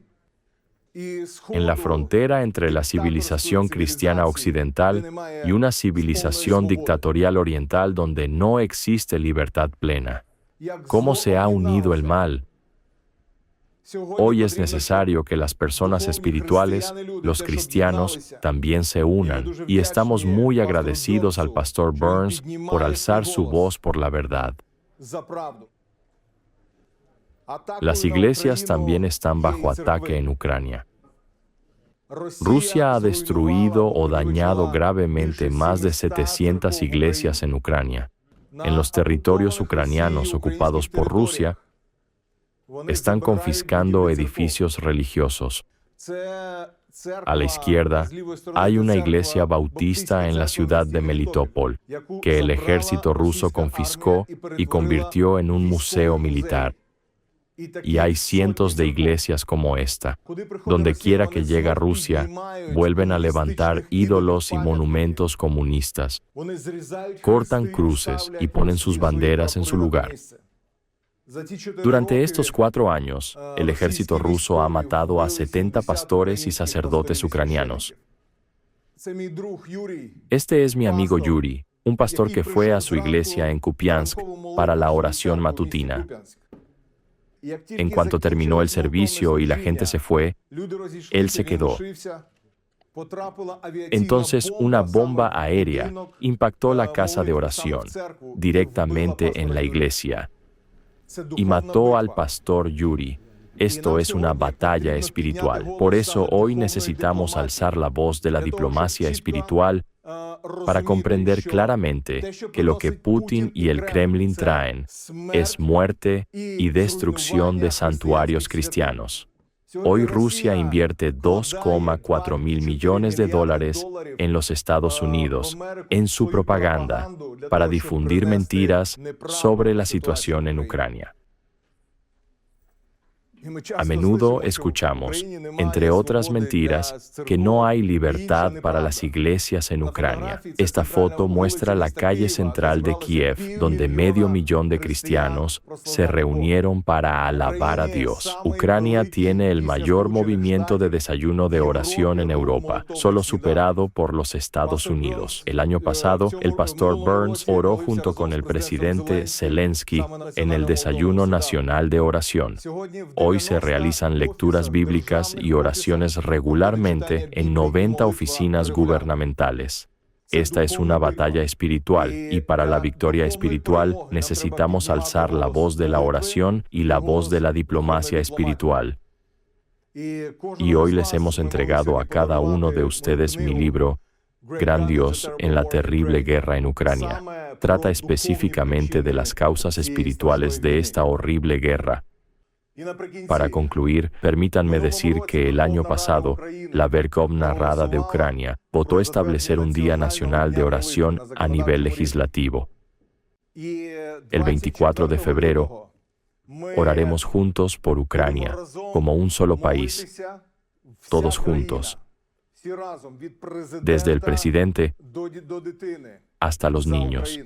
Speaker 8: en la frontera entre la civilización cristiana occidental y una civilización dictatorial oriental donde no existe libertad plena. ¿Cómo se ha unido el mal? Hoy es necesario que las personas espirituales, los cristianos, también se unan, y estamos muy agradecidos al Pastor Burns por alzar su voz por la verdad. Las iglesias también están bajo ataque en Ucrania. Rusia ha destruido o dañado gravemente más de 700 iglesias en Ucrania. En los territorios ucranianos ocupados por Rusia, están confiscando edificios religiosos. A la izquierda, hay una iglesia bautista en la ciudad de Melitopol, que el ejército ruso confiscó y convirtió en un museo militar. Y hay cientos de iglesias como esta. Donde quiera que llega Rusia, vuelven a levantar ídolos y monumentos comunistas. Cortan cruces y ponen sus banderas en su lugar. Durante estos 4 años, el ejército ruso ha matado a 70 pastores y sacerdotes ucranianos. Este es mi amigo Yuri, un pastor que fue a su iglesia en Kupiansk para la oración matutina. En cuanto terminó el servicio y la gente se fue, él se quedó. Entonces una bomba aérea impactó la casa de oración, directamente en la iglesia, y mató al pastor Yuri. Esto es una batalla espiritual. Por eso hoy necesitamos alzar la voz de la diplomacia espiritual para comprender claramente que lo que Putin y el Kremlin traen es muerte y destrucción de santuarios cristianos. Hoy Rusia invierte $2,4 mil millones en los Estados Unidos en su propaganda para difundir mentiras sobre la situación en Ucrania. A menudo escuchamos, entre otras mentiras, que no hay libertad para las iglesias en Ucrania. Esta foto muestra la calle central de Kiev, donde 500,000 de cristianos se reunieron para alabar a Dios. Ucrania tiene el mayor movimiento de desayuno de oración en Europa, solo superado por los Estados Unidos. El año pasado, el pastor Burns oró junto con el presidente Zelensky en el desayuno nacional de oración. Hoy se realizan lecturas bíblicas y oraciones regularmente en 90 oficinas gubernamentales. Esta es una batalla espiritual y para la victoria espiritual necesitamos alzar la voz de la oración y la voz de la diplomacia espiritual. Y hoy les hemos entregado a cada uno de ustedes mi libro, Gran Dios en la terrible guerra en Ucrania. Trata específicamente de las causas espirituales de esta horrible guerra. Para concluir, permítanme decir que el año pasado, la Verkhovna Rada de Ucrania votó establecer un Día Nacional de Oración a nivel legislativo. El 24 de febrero, oraremos juntos por Ucrania, como un solo país, todos juntos, desde el presidente hasta los niños.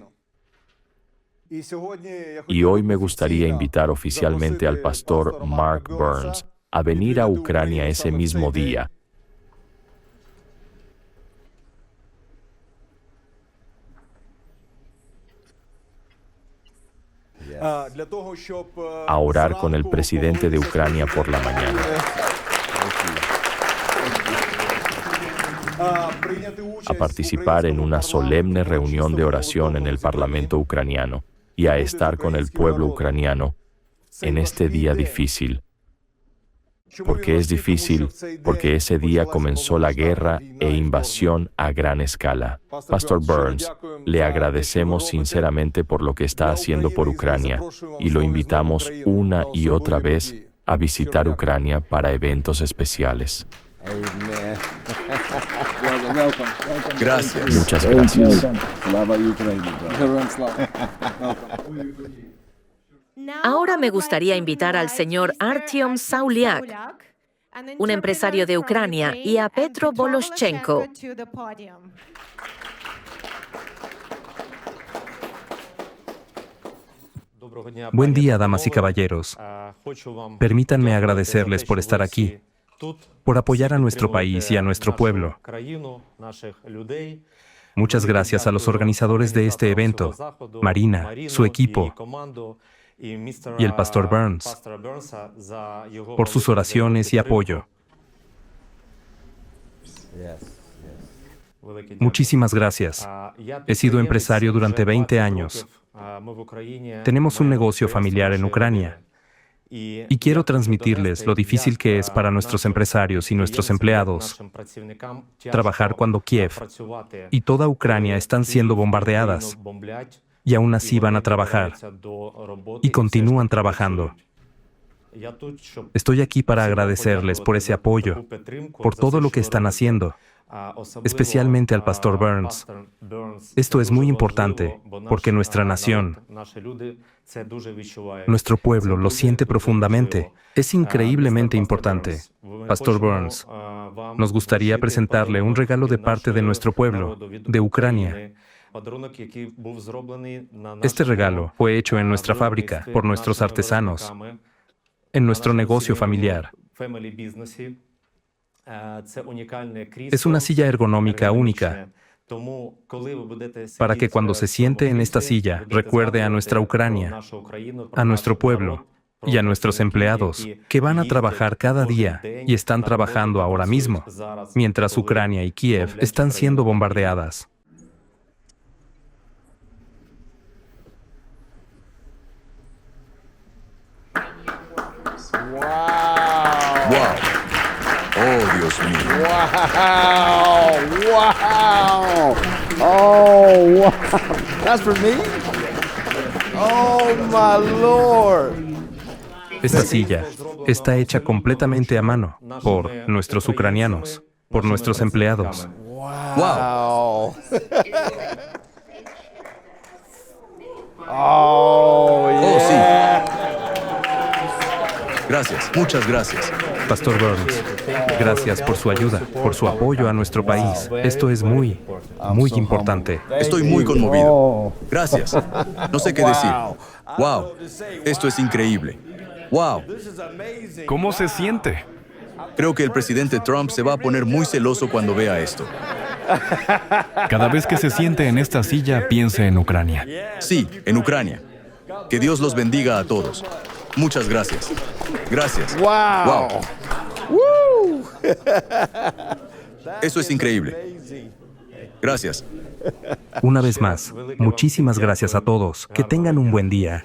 Speaker 8: Y hoy me gustaría invitar oficialmente al pastor Mark Burns a venir a Ucrania ese mismo día. A orar con el presidente de Ucrania por la mañana. A participar en una solemne reunión de oración en el Parlamento ucraniano y a estar con el pueblo ucraniano en este día difícil. ¿Por qué es difícil? Porque ese día comenzó la guerra e invasión a gran escala. Pastor Burns, le agradecemos sinceramente por lo que está haciendo por Ucrania y lo invitamos una y otra vez a visitar Ucrania para eventos especiales.
Speaker 2: Gracias.
Speaker 8: Muchas gracias.
Speaker 1: Ahora me gustaría invitar al señor Artyom Sauliak, un empresario de Ucrania, y a Petro Voloshchenko.
Speaker 10: Buen día, damas y caballeros. Permítanme agradecerles por estar aquí, por apoyar a nuestro país y a nuestro pueblo. Muchas gracias a los organizadores de este evento, Marina, su equipo, y el pastor Burns, por sus oraciones y apoyo. Muchísimas gracias. He sido empresario durante 20 años. Tenemos un negocio familiar en Ucrania. Y quiero transmitirles lo difícil que es para nuestros empresarios y nuestros empleados trabajar cuando Kiev y toda Ucrania están siendo bombardeadas y aún así van a trabajar y continúan trabajando. Estoy aquí para agradecerles por ese apoyo, por todo lo que están haciendo, especialmente al pastor Burns. Esto es muy importante porque nuestra nación, nuestro pueblo lo siente profundamente. Es increíblemente importante. Pastor Burns, nos gustaría presentarle un regalo de parte de nuestro pueblo, de Ucrania. Este regalo fue hecho en nuestra fábrica, por nuestros artesanos, en nuestro negocio familiar. Es una silla ergonómica única, para que cuando se siente en esta silla recuerde a nuestra Ucrania, a nuestro pueblo y a nuestros empleados que van a trabajar cada día y están trabajando ahora mismo, mientras Ucrania y Kiev están siendo bombardeadas.
Speaker 2: ¡Wow! ¡Oh, Dios mío!
Speaker 11: Wow! Oh, wow! That's for me? Oh, my Lord!
Speaker 10: Esta silla está hecha completamente a mano por nuestros ucranianos, por nuestros empleados.
Speaker 2: ¡Wow!
Speaker 11: Oh,
Speaker 2: ¡Oh, sí!
Speaker 11: yeah.
Speaker 2: Gracias, muchas gracias.
Speaker 10: Pastor Burns, gracias por su ayuda, por su apoyo a nuestro país. Esto es muy importante.
Speaker 2: Estoy muy conmovido. Gracias. No sé qué decir. Wow, esto es increíble. Wow.
Speaker 12: ¿Cómo se siente?
Speaker 2: Creo que el presidente Trump se va a poner muy celoso cuando vea esto.
Speaker 12: Cada vez que se siente en esta silla, piense en Ucrania.
Speaker 2: Sí, en Ucrania. Que Dios los bendiga a todos. Muchas gracias. Gracias.
Speaker 11: Wow.
Speaker 2: Wow. Eso es increíble. Gracias.
Speaker 10: Una vez más, muchísimas gracias a todos. Que tengan un buen día.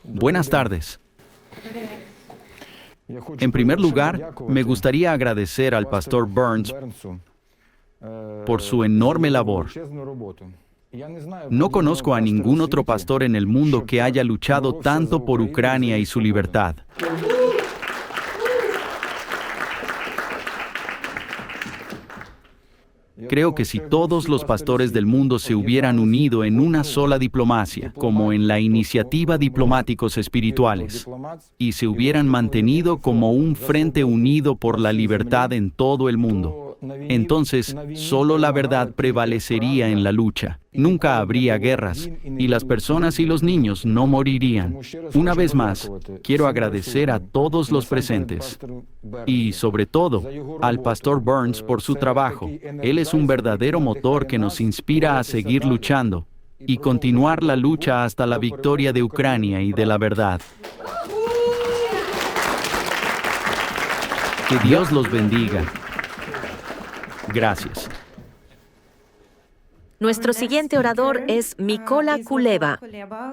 Speaker 13: Buenas tardes. En primer lugar, me gustaría agradecer al pastor Burns por su enorme labor. No conozco a ningún otro pastor en el mundo que haya luchado tanto por Ucrania y su libertad. Creo que si todos los pastores del mundo se hubieran unido en una sola diplomacia, como en la iniciativa Diplomáticos Espirituales, y se hubieran mantenido como un frente unido por la libertad en todo el mundo, entonces solo la verdad prevalecería en la lucha. Nunca habría guerras, y las personas y los niños no morirían. Una vez más, quiero agradecer a todos los presentes, y sobre todo, al pastor Burns por su trabajo. Él es un verdadero motor que nos inspira a seguir luchando y continuar la lucha hasta la victoria de Ucrania y de la verdad. Que Dios los bendiga. Gracias.
Speaker 1: Nuestro siguiente orador es Mykola Kuleba.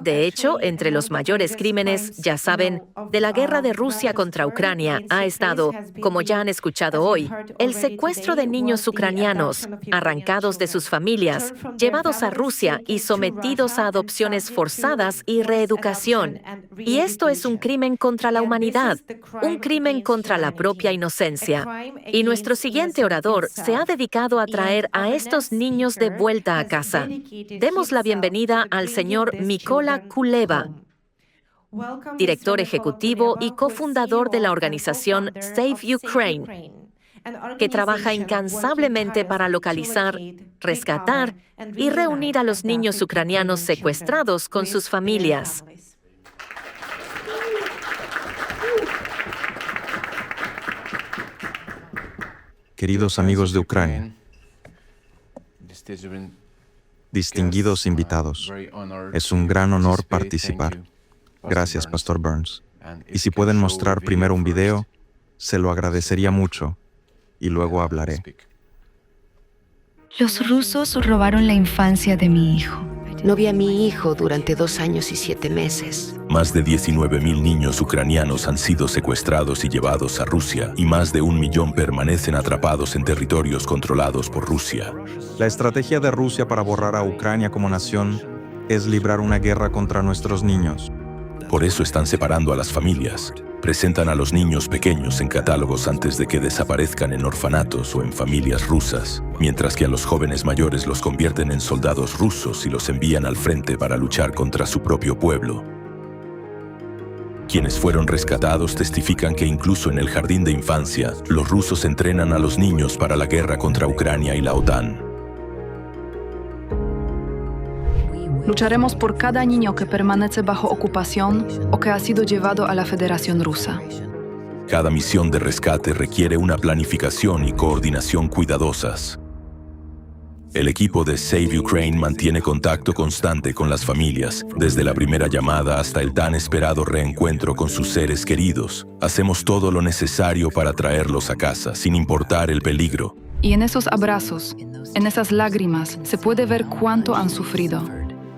Speaker 1: De hecho, entre los mayores crímenes, ya saben, de la guerra de Rusia contra Ucrania ha estado, como ya han escuchado hoy, el secuestro de niños ucranianos, arrancados de sus familias, llevados a Rusia y sometidos a adopciones forzadas y reeducación. Y esto es un crimen contra la humanidad, un crimen contra la propia inocencia. Y nuestro siguiente orador se ha dedicado a traer a estos niños de vuelta a casa. Demos la bienvenida al señor Mykola Kuleba, director ejecutivo y cofundador de la organización Save Ukraine, que trabaja incansablemente para localizar, rescatar y reunir a los niños ucranianos secuestrados con sus familias.
Speaker 14: Queridos amigos de Ucrania, distinguidos invitados, es un gran honor participar. Gracias, Pastor Burns. Y si pueden mostrar primero un video, se lo agradecería mucho, y luego hablaré.
Speaker 15: Los rusos robaron la infancia de mi hijo.
Speaker 16: No vi a mi hijo durante 2 años y 7 meses.
Speaker 3: Más de 19.000 niños ucranianos han sido secuestrados y llevados a Rusia, y más de 1 millón permanecen atrapados en territorios controlados por Rusia.
Speaker 14: La estrategia de Rusia para borrar a Ucrania como nación es librar una guerra contra nuestros niños.
Speaker 3: Por eso están separando a las familias. Presentan a los niños pequeños en catálogos antes de que desaparezcan en orfanatos o en familias rusas, mientras que a los jóvenes mayores los convierten en soldados rusos y los envían al frente para luchar contra su propio pueblo. Quienes fueron rescatados testifican que incluso en el jardín de infancia, los rusos entrenan a los niños para la guerra contra Ucrania y la OTAN.
Speaker 17: Lucharemos por cada niño que permanece bajo ocupación o que ha sido llevado a la Federación Rusa.
Speaker 3: Cada misión de rescate requiere una planificación y coordinación cuidadosas. El equipo de Save Ukraine mantiene contacto constante con las familias, desde la primera llamada hasta el tan esperado reencuentro con sus seres queridos. Hacemos todo lo necesario para traerlos a casa, sin importar el peligro.
Speaker 17: Y en esos abrazos, en esas lágrimas, se puede ver cuánto han sufrido,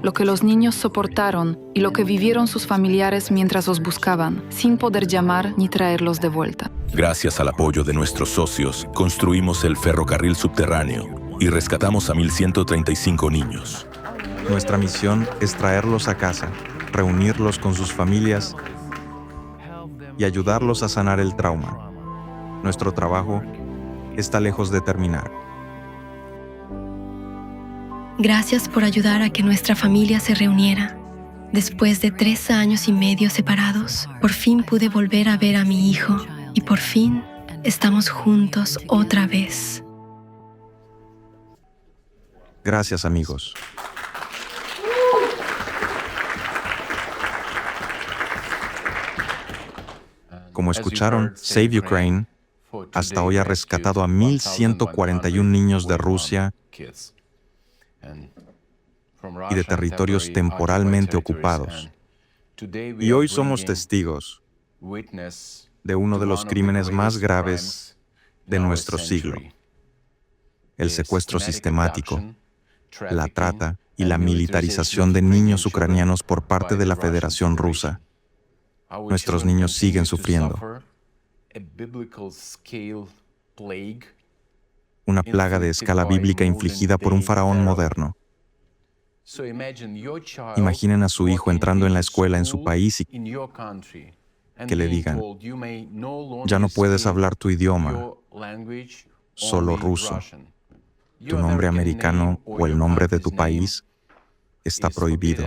Speaker 17: lo que los niños soportaron y lo que vivieron sus familiares mientras los buscaban, sin poder llamar ni traerlos de vuelta.
Speaker 3: Gracias al apoyo de nuestros socios, construimos el ferrocarril subterráneo y rescatamos a 1.135 niños.
Speaker 14: Nuestra misión es traerlos a casa, reunirlos con sus familias y ayudarlos a sanar el trauma. Nuestro trabajo está lejos de terminar.
Speaker 15: Gracias por ayudar a que nuestra familia se reuniera.
Speaker 18: Después de 3 años y medio separados, por fin pude volver a ver a mi hijo y por fin estamos juntos otra vez.
Speaker 14: Gracias, amigos. Como escucharon, Save Ukraine hasta hoy ha rescatado a 1.141 niños de Rusia y de territorios temporalmente ocupados. Y hoy somos testigos de uno de los crímenes más graves de nuestro siglo: el secuestro sistemático, la trata y la militarización de niños ucranianos por parte de la Federación Rusa. Nuestros niños siguen sufriendo. Una plaga de escala bíblica infligida por un faraón moderno. Imaginen a su hijo entrando en la escuela en su país y que le digan: ya no puedes hablar tu idioma, solo ruso. Tu nombre americano o el nombre de tu país está prohibido.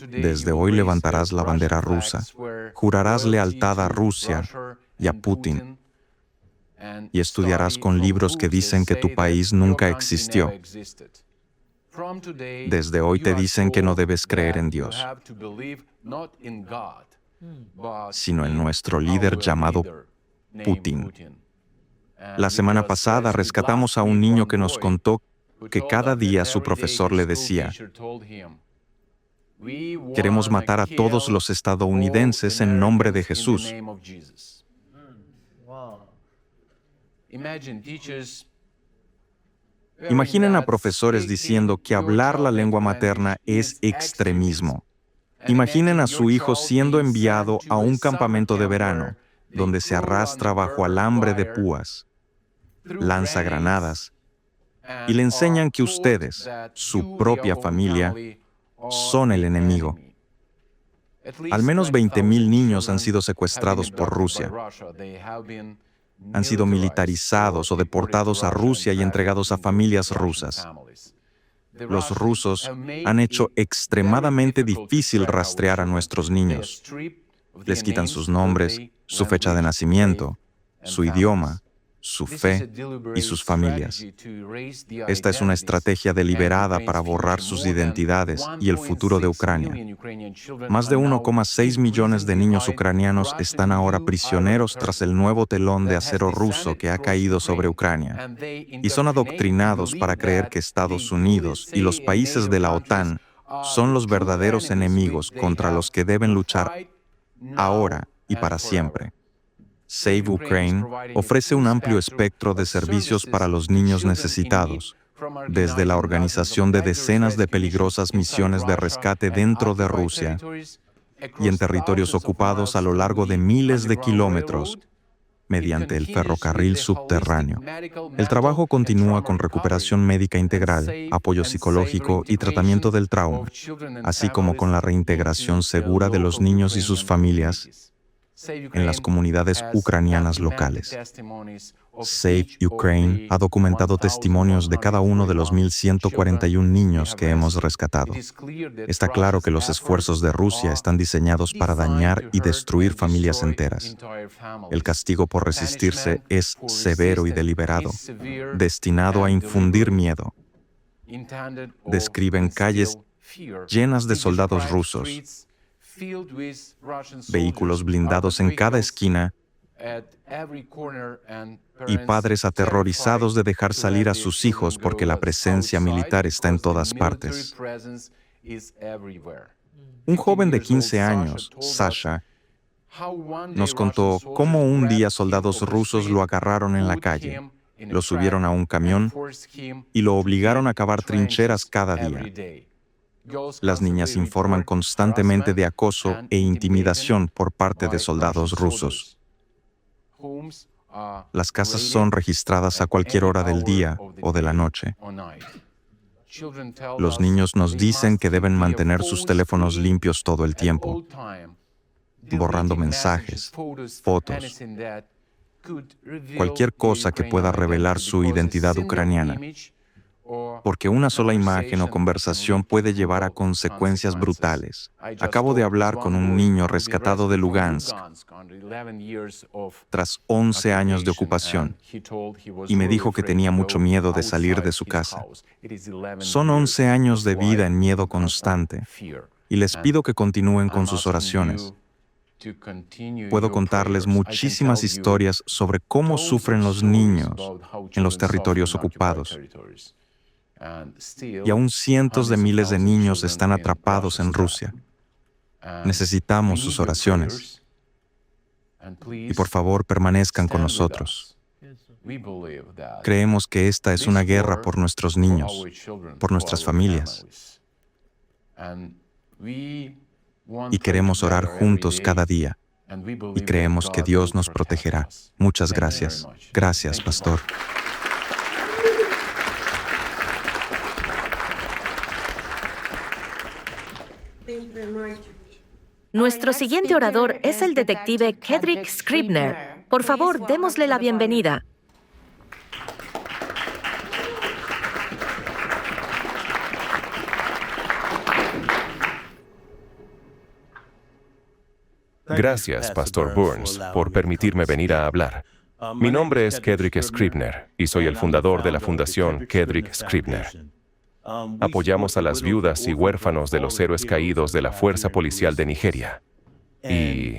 Speaker 14: Desde hoy levantarás la bandera rusa, jurarás lealtad a Rusia y a Putin, y estudiarás con libros que dicen que tu país nunca existió. Desde hoy te dicen que no debes creer en Dios, sino en nuestro líder llamado Putin. La semana pasada rescatamos a un niño que nos contó que cada día su profesor le decía: queremos matar a todos los estadounidenses en nombre de Jesús. Imaginen a profesores diciendo que hablar la lengua materna es extremismo. Imaginen a su hijo siendo enviado a un campamento de verano, donde se arrastra bajo alambre de púas, lanza granadas, y le enseñan que ustedes, su propia familia, son el enemigo. Al menos 20,000 niños han sido secuestrados por Rusia. Han sido militarizados o deportados a Rusia y entregados a familias rusas. Los rusos han hecho extremadamente difícil rastrear a nuestros niños. Les quitan sus nombres, su fecha de nacimiento, su idioma, su fe y sus familias. Esta es una estrategia deliberada para borrar sus identidades y el futuro de Ucrania. Más de 1,6 millones de niños ucranianos están ahora prisioneros tras el nuevo telón de acero ruso que ha caído sobre Ucrania, y son adoctrinados para creer que Estados Unidos y los países de la OTAN son los verdaderos enemigos contra los que deben luchar ahora y para siempre. Save Ukraine ofrece un amplio espectro de servicios para los niños necesitados, desde la organización de decenas de peligrosas misiones de rescate dentro de Rusia y en territorios ocupados a lo largo de miles de kilómetros, mediante el ferrocarril subterráneo. El trabajo continúa con recuperación médica integral, apoyo psicológico y tratamiento del trauma, así como con la reintegración segura de los niños y sus familias en las comunidades ucranianas locales. Save Ukraine ha documentado testimonios de cada uno de los 1.141 niños que hemos rescatado. Está claro que los esfuerzos de Rusia están diseñados para dañar y destruir familias enteras. El castigo por resistirse es severo y deliberado, destinado a infundir miedo. Describen calles llenas de soldados rusos, vehículos blindados en cada esquina y padres aterrorizados de dejar salir a sus hijos porque la presencia militar está en todas partes. Un joven de 15 años, Sasha, nos contó cómo un día soldados rusos lo agarraron en la calle, lo subieron a un camión y lo obligaron a cavar trincheras cada día. Las niñas informan constantemente de acoso e intimidación por parte de soldados rusos. Las casas son registradas a cualquier hora del día o de la noche. Los niños nos dicen que deben mantener sus teléfonos limpios todo el tiempo, borrando mensajes, fotos, cualquier cosa que pueda revelar su identidad ucraniana. porque una sola imagen o conversación puede llevar a consecuencias brutales. Acabo de hablar con un niño rescatado de Lugansk tras 11 años de ocupación y me dijo que tenía mucho miedo de salir de su casa. Son 11 años de vida en miedo constante y les pido que continúen con sus oraciones. Puedo contarles muchísimas historias sobre cómo sufren los niños en los territorios ocupados. Y aún cientos de miles de niños están atrapados en Rusia. Necesitamos sus oraciones. Y por favor, permanezcan con nosotros. Creemos que esta es una guerra por nuestros niños, por nuestras familias. Y queremos orar juntos cada día. Y creemos que Dios nos protegerá. Muchas gracias. Gracias, pastor.
Speaker 1: Nuestro siguiente orador es el detective Kedrick Scribner. Por favor, démosle la bienvenida.
Speaker 19: Gracias, Pastor Burns, por permitirme venir a hablar. Mi nombre es Kedrick Scribner y soy el fundador de la Fundación Kedrick Scribner. Apoyamos a las viudas y huérfanos de los héroes caídos de la Fuerza Policial de Nigeria. Y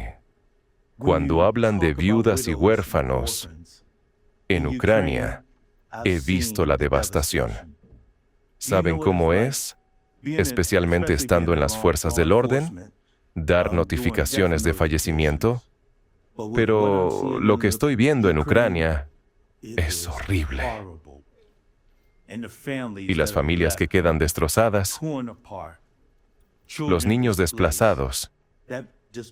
Speaker 19: cuando hablan de viudas y huérfanos en Ucrania, he visto la devastación. ¿Saben cómo es? Especialmente estando en las fuerzas del orden, dar notificaciones de fallecimiento. Pero lo que estoy viendo en Ucrania es horrible. Y las familias que quedan destrozadas, los niños desplazados.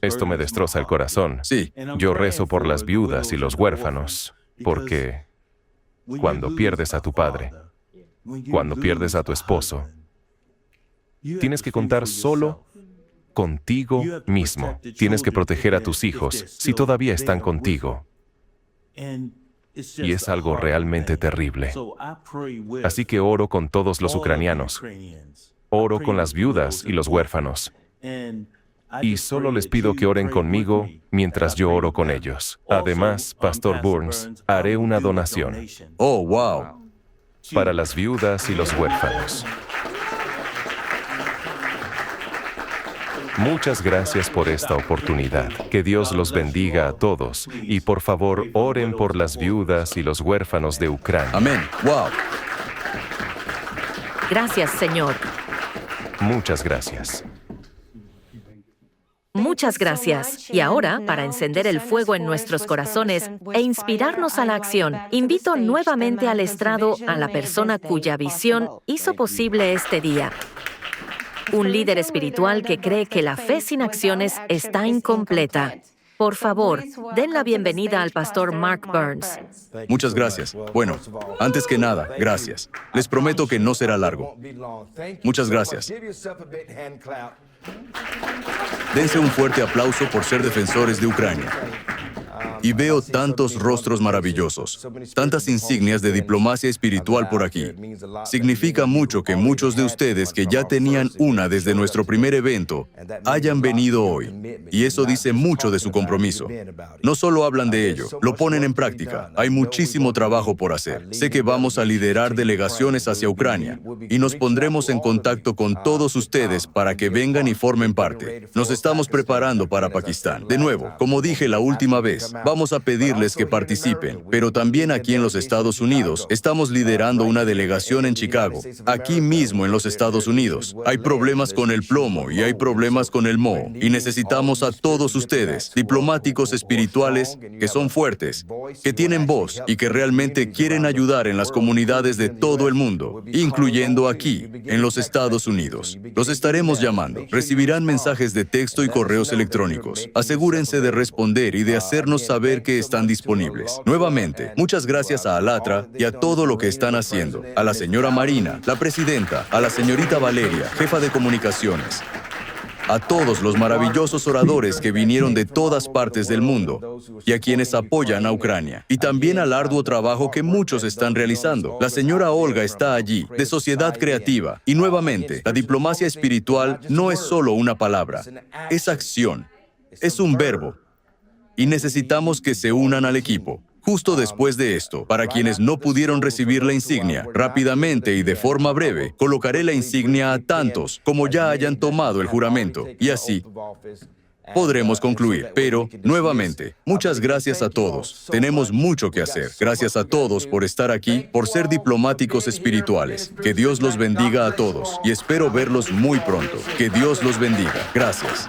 Speaker 19: Esto me destroza el corazón.
Speaker 2: Sí.
Speaker 19: Yo rezo por las viudas y los huérfanos, porque cuando pierdes a tu padre, cuando pierdes a tu esposo, tienes que contar solo contigo mismo. Tienes que proteger a tus hijos si todavía están contigo. Y es algo realmente terrible. Así que oro con todos los ucranianos. Oro con las viudas y los huérfanos. Y solo les pido que oren conmigo mientras yo oro con ellos. Además, Pastor Burns, haré una donación.
Speaker 2: ¡Oh, wow!
Speaker 19: Para las viudas y los huérfanos. Muchas gracias por esta oportunidad. Que Dios los bendiga a todos. Y por favor, oren por las viudas y los huérfanos de Ucrania.
Speaker 2: Amén. ¡Wow!
Speaker 1: Gracias, Señor.
Speaker 19: Muchas gracias.
Speaker 1: Muchas gracias. Y ahora, para encender el fuego en nuestros corazones e inspirarnos a la acción, invito nuevamente al estrado a la persona cuya visión hizo posible este día. Un líder espiritual que cree que la fe sin acciones está incompleta. Por favor, den la bienvenida al pastor Mark Burns.
Speaker 2: Muchas gracias. Bueno, antes que nada, gracias. Les prometo que no será largo. Muchas gracias. Dense un fuerte aplauso por ser defensores de Ucrania. Y veo tantos rostros maravillosos, tantas insignias de diplomacia espiritual por aquí. Significa mucho que muchos de ustedes que ya tenían una desde nuestro primer evento hayan venido hoy. Y eso dice mucho de su compromiso. No solo hablan de ello, lo ponen en práctica. Hay muchísimo trabajo por hacer. Sé que vamos a liderar delegaciones hacia Ucrania y nos pondremos en contacto con todos ustedes para que vengan y formen parte. Nos estamos preparando para Pakistán. De nuevo, como dije la última vez, vamos a pedirles que participen, pero también aquí en los Estados Unidos estamos liderando una delegación en Chicago, aquí mismo en los Estados Unidos. Hay problemas con el plomo y hay problemas con el moho, y necesitamos a todos ustedes, diplomáticos espirituales que son fuertes, que tienen voz y que realmente quieren ayudar en las comunidades de todo el mundo, incluyendo aquí, en los Estados Unidos. Los estaremos llamando. Recibirán mensajes de texto y correos electrónicos. Asegúrense de responder y de hacernos saber que están disponibles. Nuevamente, muchas gracias a Alatra y a todo lo que están haciendo. A la señora Marina, la presidenta, a la señorita Valeria, jefa de comunicaciones. a todos los maravillosos oradores que vinieron de todas partes del mundo y a quienes apoyan a Ucrania, y también al arduo trabajo que muchos están realizando. La señora Olga está allí, de Sociedad Creativa, y nuevamente, la diplomacia espiritual no es solo una palabra, es acción, es un verbo, y necesitamos que se unan al equipo. Justo después de esto, para quienes no pudieron recibir la insignia, rápidamente y de forma breve, colocaré la insignia a tantos como ya hayan tomado el juramento, y así podremos concluir. Pero, nuevamente, muchas gracias a todos. Tenemos mucho que hacer. Gracias a todos por estar aquí, por ser diplomáticos espirituales. Que Dios los bendiga a todos, y espero verlos muy pronto. Que Dios los bendiga. Gracias.